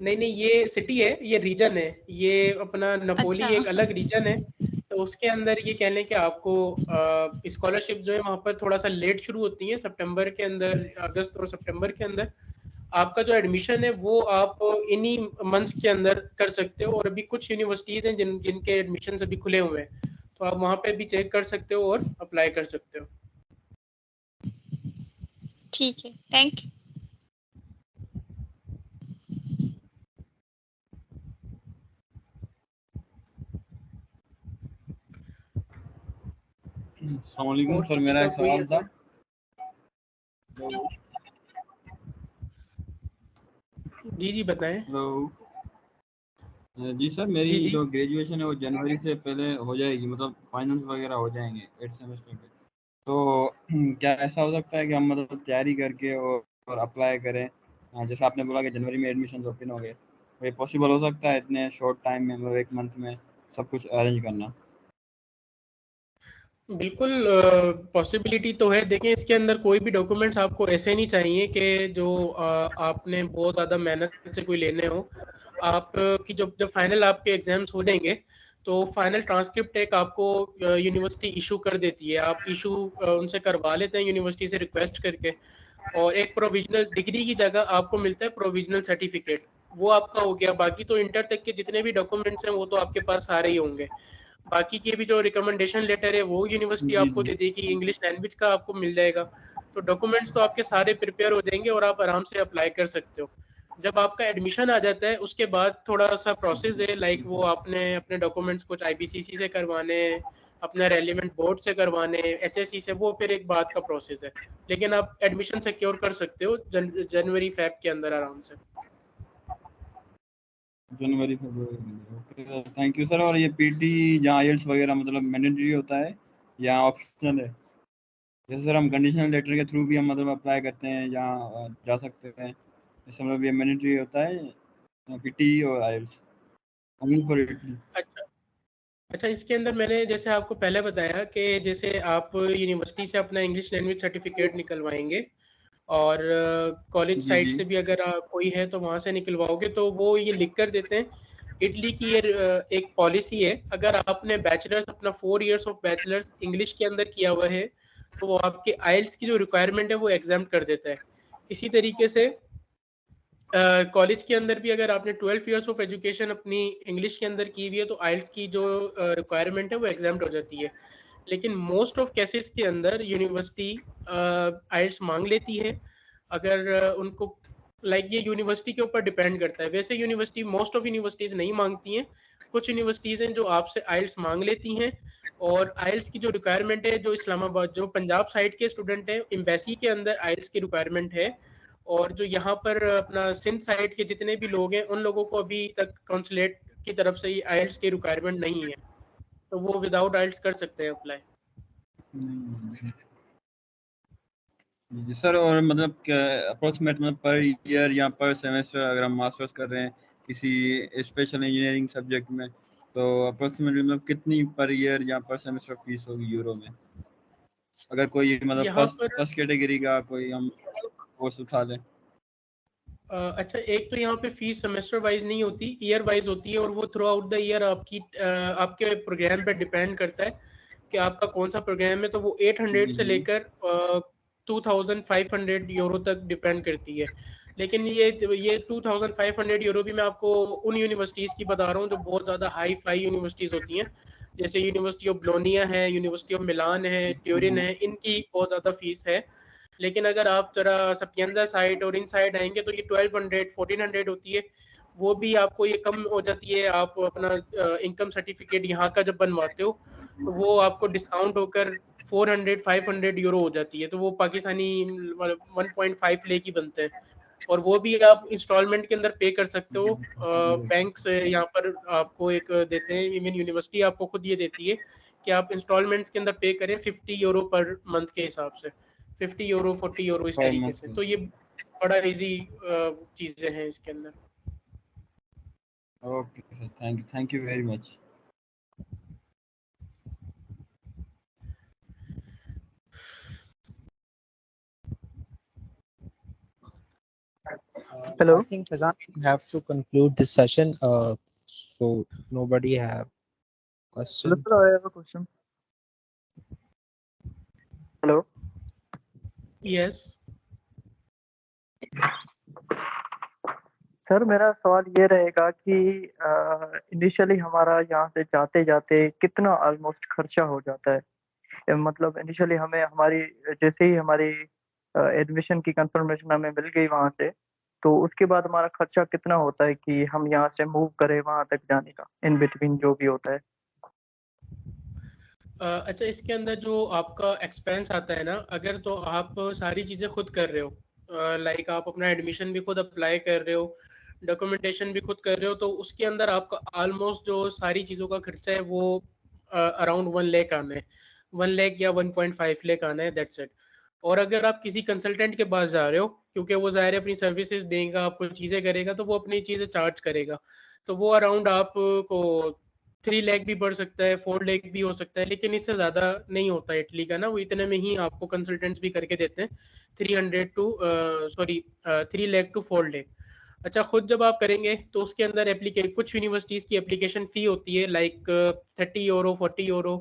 नहीं, ये सिटी है, ये रीजन है, ये अपना नपोली अच्छा। एक अलग रीजन है। तो उसके अंदर ये कह लें कि आपको स्कॉलरशिप जो है वहाँ पर थोड़ा सा लेट शुरू होती है, सितंबर के अंदर, अगस्त और सितंबर के अंदर। आपका जो एडमिशन है वो आप इन्हीं मंथ्स के अंदर कर सकते हो, और अभी कुछ यूनिवर्सिटीज हैं जिनके एडमिशन अभी खुले हुए हैं, तो आप वहाँ पे भी चेक कर सकते हो और अप्लाई कर सकते हो। ठीक है, थैंक यू। अस्सलाम वालेकुम सर, मेरा एक सवाल था। जी बताएं। हेलो जी सर, मेरी जो ग्रेजुएशन है वो जनवरी से पहले हो जाएगी, मतलब फाइनल्स वगैरह हो जाएंगे 8th सेमेस्टर के। तो क्या ऐसा हो सकता है कि हम मतलब तैयारी करके और अप्लाई करें, जैसे आपने बोला कि जनवरी में एडमिशन ओपन हो गए, तो ये पॉसिबल हो सकता है इतने शॉर्ट टाइम में, मतलब 1 मंथ में सब कुछ अरेंज करना? बिल्कुल पॉसिबिलिटी तो है। देखिए, इसके अंदर कोई भी डॉक्यूमेंट्स आपको ऐसे नहीं चाहिए कि जो आपने बहुत ज़्यादा मेहनत से कोई लेने हो। आप की जब फाइनल आपके एग्जाम्स हो जाएंगे तो फाइनल ट्रांसक्रिप्ट एक आपको यूनिवर्सिटी इशू कर देती है। आप इशू उनसे करवा लेते हैं यूनिवर्सिटी से रिक्वेस्ट करके, और एक प्रोविजनल डिग्री की जगह आपको मिलता है प्रोविजनल सर्टिफिकेट, वो आपका हो गया। बाकी तो इंटर तक के जितने भी डॉक्यूमेंट्स हैं वो तो आपके पास सारे ही होंगे। बाकी के भी जो रिकमेंडेशन लेटर है वो यूनिवर्सिटी आपको दे देगी, इंग्लिश लैंग्वेज का आपको मिल जाएगा। तो डॉक्यूमेंट्स तो आपके सारे प्रिपेयर हो जाएंगे और आप आराम से अप्लाई कर सकते हो। जब आपका एडमिशन आ जाता है उसके बाद थोड़ा सा प्रोसेस है, लाइक वो आपने अपने डॉक्यूमेंट्स कुछ आईपीसीसी से करवाने, अपने रेलिवेंट बोर्ड से करवाने, एचएससी से, वो फिर एक बात का प्रोसेस है। लेकिन आप एडमिशन सिक्योर कर सकते हो जनवरी फेब के अंदर आराम से। जनवरी फरवरी। Okay, thank you sir. और ये पीटी जहाँ आईएलटीएस वगैरह मतलब मैंडेटरी होता है या ऑप्शनल है? जैसे सर हम कंडीशनल लेटर के थ्रू भी हम मतलब अप्लाई करते हैं जहाँ जा सकते हैं, इससे मतलब ये मैंडेटरी होता है पीटी और आईएलटीएस ओनली फॉर इटली? अच्छा, इसके अंदर मैंने जैसे आपको पहले बताया कि जैसे आप यूनिवर्सिटी से अपना इंग्लिश लैंग्वेज सर्टिफिकेट निकलवाएंगे, और कॉलेज साइड से भी अगर कोई है तो वहाँ से निकलवाओगे, तो वो ये लिख कर देते हैं। इटली की ये एक पॉलिसी है, अगर आपने बैचलर्स अपना 4 इयर्स ऑफ बैचलर्स इंग्लिश के अंदर किया हुआ है तो वो आपके आइल्स की जो रिक्वायरमेंट है वो एग्जाम कर देता है। इसी तरीके से कॉलेज के अंदर भी अगर आपने 12 इयर्स ऑफ एजुकेशन अपनी इंग्लिश के अंदर की हुई है तो आइल्स की जो रिक्वायरमेंट है वो एग्जाम्प्ट हो जाती है। लेकिन मोस्ट ऑफ केसेस के अंदर यूनिवर्सिटी आइल्स मांग लेती है। अगर उनको लाइक ये यूनिवर्सिटी के ऊपर डिपेंड करता है। वैसे यूनिवर्सिटी, मोस्ट ऑफ यूनिवर्सिटीज़ नहीं मांगती हैं, कुछ यूनिवर्सिटीज़ हैं जो आपसे आइल्स मांग लेती हैं। और आइल्स की जो रिक्वायरमेंट है, जो इस्लामाबाद, जो पंजाब साइड के स्टूडेंट हैं, एम्बेसी के अंदर आइल्स की रिक्वायरमेंट है। और जो यहाँ पर अपना सिंध साइड के जितने भी लोग हैं, उन लोगों को अभी तक कॉन्सुलेट की तरफ से आइल्स की रिक्वायरमेंट नहीं है, तो वो विदाउट आइल्स कर सकते हैं अप्लाई। जी सर, और मतलब अप्रोक्सीमेट मतलब पर ईयर या पर सेमेस्टर अगर हम मास्टर्स कर रहे हैं किसी स्पेशल इंजीनियरिंग सब्जेक्ट में, तो अप्रोक्सीमेटली मतलब कितनी पर ईयर या पर सेमेस्टर फीस होगी यूरो में, अगर कोई मतलब यहाँ पर फर्स्ट कैटेगरी का कोई हम कोर्स उठा लें? अच्छा, एक तो यहाँ पे फीस सेमेस्टर वाइज नहीं होती, ईयर वाइज होती है, और वो थ्रू आउट द ईयर आपके प्रोग्राम पे डिपेंड करता है कि आपका कौन सा प्रोग्राम है। तो वो 800 से लेकर 2500 यूरो तक डिपेंड करती है। लेकिन ये 2500 यूरो भी मैं आपको उन यूनिवर्सिटीज़ की बता रहा हूँ जो बहुत ज़्यादा हाई फाई यूनिवर्सिटीज़ होती हैं, जैसे यूनिवर्सिटी ऑफ बोलोनिया है, यूनिवर्सिटी ऑफ मिलान है, ट्यूरिन है, इनकी बहुत ज़्यादा फीस है। लेकिन अगर आप जरा सपियंजा साइड और इन साइड आएंगे तो ये 1200 1400 होती है। वो भी आपको ये कम हो जाती है। आप अपना इनकम सर्टिफिकेट यहाँ का जब बनवाते हो तो वो आपको डिस्काउंट होकर 400 500 यूरो हो जाती है, तो वो पाकिस्तानी 1.5 लाख ही बनते हैं। और वो भी आप इंस्टॉलमेंट के अंदर पे कर सकते हो। बैंक से यहाँ पर आपको एक देते हैं, इवन यूनिवर्सिटी आपको खुद ये देती है कि आप इंस्टॉलमेंट्स के अंदर पे करें 50 यूरो पर मंथ के हिसाब से, 50 यूरो 40 यूरो इस तरीके से। तो ये बड़ा इजी चीजें हैं इसके अंदर। Okay sir, thank you very much. Hello. I think Fazan, we have to conclude this session. So nobody have question. Hello, sir, I have a question. Hello. Yes. Sir मेरा सवाल ये रहेगा कि इनिशियली हमारा यहाँ से जाते जाते कितना ऑलमोस्ट खर्चा हो जाता है। मतलब इनिशियली हमें हमारी जैसे ही हमारी एडमिशन की कंफर्मेशन हमें मिल गई वहाँ से, तो उसके बाद हमारा खर्चा कितना होता है कि हम यहाँ से मूव करें वहाँ तक जाने का, इन बिटवीन जो भी होता है। अच्छा, इसके अंदर जो आपका एक्सपेंस आता है ना, अगर तो आप सारी चीज़ें खुद कर रहे हो, लाइक आप अपना एडमिशन भी खुद अप्लाई कर रहे हो, डॉक्यूमेंटेशन भी खुद कर रहे हो, तो उसके अंदर आपका ऑलमोस्ट जो सारी चीज़ों का खर्चा है वो अराउंड 1 लाख आना है, 1 लाख या 1.5 लाख आना है, दैट्स इट। और अगर आप किसी कंसल्टेंट के पास जा रहे हो, क्योंकि वो ज़ाहिर है अपनी सर्विसेज देगा, आपको चीज़ें करेगा, तो वो अपनी चीज़ें चार्ज करेगा, तो वो अराउंड आपको 3 लाख भी बढ़ सकता है, 4 लाख भी हो सकता है, लेकिन इससे ज़्यादा नहीं होता इटली का ना, वो इतने में ही आपको कंसल्टेंट्स भी करके देते हैं, 3 लाख टू 4 लाख। अच्छा, खुद जब आप करेंगे तो उसके अंदर कुछ यूनिवर्सिटीज़ की एप्लीकेशन फ़ी होती है, लाइक 30 यूरो 40 यूरो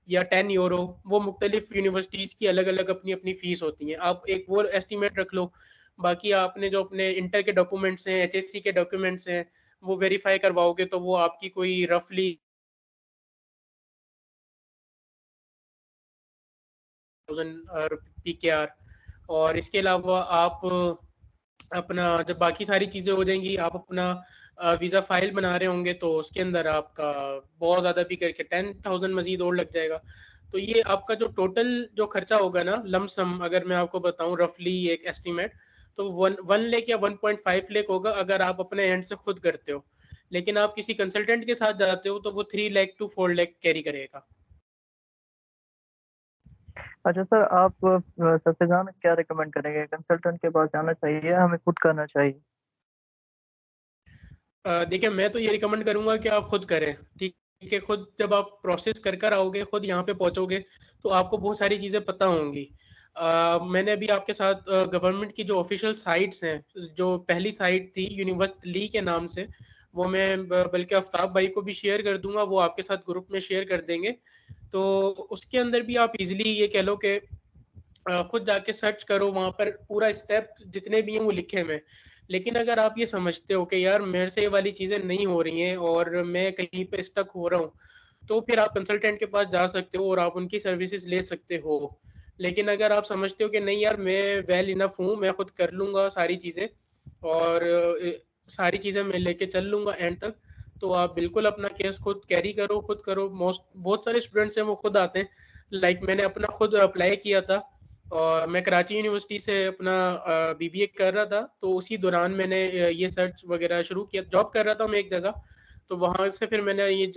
या 10 यूरो। वो मुख्तलिफ यूनिवर्सिटीज़ की अलग अलग अपनी अपनी फ़ीस होती हैं। आप एक वो एस्टिमेट रख लो। बाकी आपने जो अपने इंटर के डॉक्यूमेंट्स हैं, HSC के डॉक्यूमेंट्स हैं, वो वेरीफाई करवाओगे तो वो आपकी कोई रफली PKR। और इसके अलावा आप अपना जब बाकी सारी चीज़ें हो जाएंगी, आप अपना वीज़ा फाइल बना रहे होंगे, तो उसके अंदर आपका बहुत ज़्यादा भी करके 10,000 मजीद और लग जाएगा। तो ये आपका जो टोटल जो खर्चा होगा ना, लमसम अगर मैं आपको बताऊं रफली एक एस्टिमेट, तो 1 लाख या 1.5 लाख होगा अगर आप अपने एंड से खुद करते हो। लेकिन आप किसी कंसल्टेंट के साथ जाते हो तो वो 3 लाख टू 4 लाख कैरी करेगा। अच्छा सर, आप सफेजान क्या रिकमेंड करेंगे, कंसल्टेंट के पास जाना चाहिए या हमें खुद करना चाहिए? देखिए, मैं तो ये रिकमेंड करूंगा कि आप खुद करें। ठीक है, खुद जब आप प्रोसेस कर कर आओगे, खुद यहाँ पे पहुंचोगे, तो आपको बहुत सारी चीज़ें पता होंगी। मैंने अभी आपके साथ गवर्नमेंट की जो ऑफिशियल साइट्स हैं, जो पहली साइट थी यूनिवर्सिटी के नाम से, वो मैं बल्कि आफ्ताब भाई को भी शेयर कर दूंगा, वो आपके साथ ग्रुप में शेयर कर देंगे। तो उसके अंदर भी आप इजीली ये कह लो कि खुद जाके सर्च करो, वहाँ पर पूरा स्टेप जितने भी हैं वो लिखे हुए हैं। लेकिन अगर आप ये समझते हो कि यार मेरे से ये वाली चीज़ें नहीं हो रही हैं और मैं कहीं पे स्टक हो रहा हूँ, तो फिर आप कंसल्टेंट के पास जा सकते हो और आप उनकी सर्विसेज ले सकते हो। लेकिन अगर आप समझते हो कि नहीं यार मैं वेल इनफ हूँ, मैं खुद कर लूँगा सारी चीज़ें, और सारी चीज़ें मैं लेके चल लूँगा एंड तक। तो आप बिल्कुल अपना केस खुद कैरी करो, खुद करो। बहुत सारे स्टूडेंट्स हैं वो खुद आते हैं। लाइक मैंने अपना खुद अप्लाई किया था और मैं कराची यूनिवर्सिटी से अपना बीबीए कर रहा था, तो उसी दौरान मैंने ये सर्च वगैरह शुरू किया। जॉब कर रहा था मैं एक जगह, तो वहाँ से फिर मैंने ये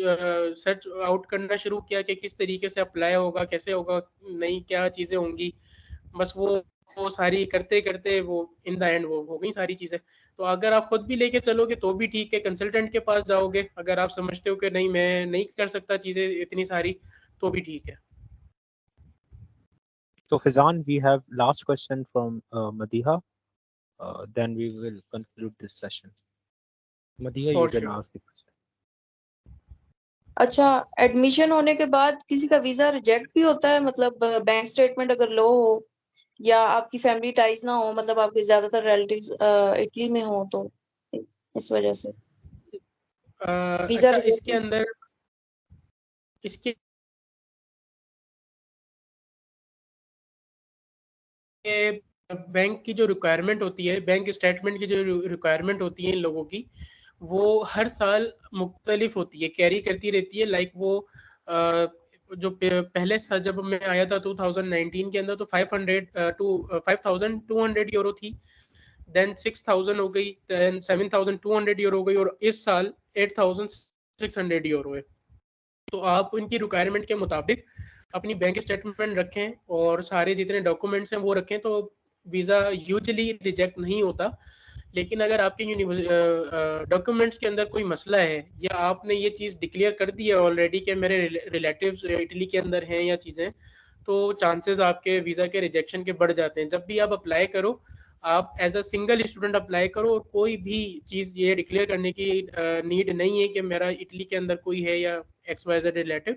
सर्च आउट करना शुरू किया कि किस तरीके से अप्लाई होगा, कैसे होगा, नई क्या चीज़ें होंगी। बस वो सारी करते करते वो इन द एंड वो हो गई सारी चीज़ें। तो अगर आप खुद भी लेके चलोगे तो भी ठीक है, कंसल्टेंट के पास जाओगे अगर आप समझते हो कि नहीं मैं नहीं कर सकता चीज़ें इतनी सारी, तो भी ठीक है। So Fizan, we have last question from Madiha. Then we will conclude this session. Madiha, you For can sure. ask the question. अच्छा, एडमिशन होने के बाद किसी का वीजा रिजेक्ट भी होता है? मतलब बैंक स्टेटमेंट अगर लो हो या आपकी फैमिली टाइज ना हो, मतलब आपके ज्यादातर रिलेटिव्स इटली में हो, तो इस वजह से वीजा अच्छा, रिजेक्ट इसके अंदर इसके बैंक की जो रिक्वायरमेंट होती है, बैंक स्टेटमेंट की जो रिक्वायरमेंट होती है इन लोगों की, वो हर साल मुख्तलिफ होती है, कैरी करती रहती है। लाइक वो जो पहले साल जब मैं आया था 2019 के अंदर, तो 5200 यूरो थी, देन 6000 हो गई, देन 7200 यूरो हो गई, और इस साल 8600 यूरो है। तो आप इनकी रिक्वायरमेंट के मुताबिक अपनी बैंक स्टेटमेंट रखें और सारे जितने डॉक्यूमेंट्स हैं वो रखें, तो वीज़ा यूजुअली रिजेक्ट नहीं होता। लेकिन अगर आपके डॉक्यूमेंट्स के अंदर कोई मसला है या आपने ये चीज़ डिक्लेयर कर दी है ऑलरेडी कि मेरे रिलेटिव्स इटली के अंदर हैं या चीज़ें, तो चांसेस आपके वीज़ा के रिजेक्शन के बढ़ जाते हैं। जब भी आप अप्लाई करो, आप as a single student apply करो, और कोई भी चीज़ ये डिक्लेयर करने की नीड नहीं है कि मेरा इटली के अंदर कोई है या XYZ रिलेटिव,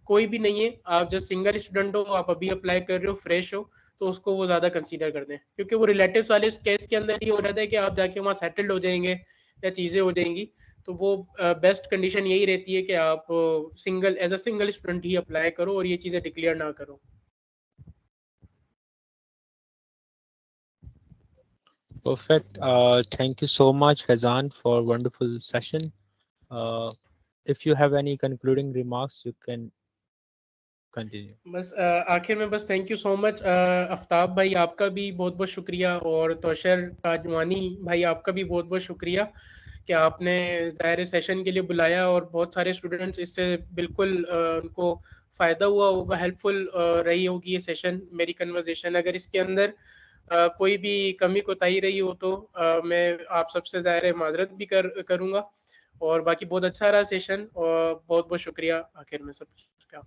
कोई भी नहीं है। आप जस्ट सिंगल स्टूडेंट हो, आप अभी अप्लाई कर रहे हो, फ्रेश हो, तो उसको वो ज़्यादा कंसीडर करते हैं, क्योंकि वो रिलेटिव्स वाले केस के अंदर ये हो रहा है कि आप जाके वहाँ सेटल्ड हो जाएंगे या चीज़ें हो जाएंगी। तो वो बेस्ट कंडीशन यही रहती है कि आप single as a single student ही अप्लाई करो और ये चीज़ें डिक्लेयर ना करो। Perfect. Thank you so much, Fazan, for wonderful session. If you have any concluding remarks, you can continue. बस आखिर में बस thank you so much Aftab भाई, आपका भी बहुत बहुत शुक्रिया, और तोशर काजवानी भाई, आपका भी बहुत बहुत शुक्रिया कि आपने ज़ाहिर सेशन के लिए बुलाया, और बहुत सारे स्टूडेंट्स इससे बिल्कुल उनको फ़ायदा हुआ होगा, हेल्पफुल रही होगी ये सेशन, मेरी कन्वर्सेशन। अगर इसके अंदर कोई भी कमी कोताही रही हो तो मैं आप सबसे ज़ाहिर माजरत भी करूँगा, और बाकी बहुत अच्छा रहा सेशन, और बहुत बहुत शुक्रिया आखिर में सबका।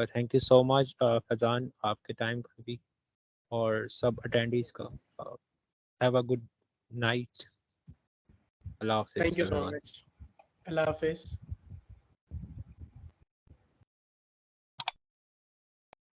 Thank you so much, Fazan, आपके टाइम का भी और सब attendees का। Have a good night. Allah Hafiz, thank you so everyone. Much. अल्लाह हाफिज़।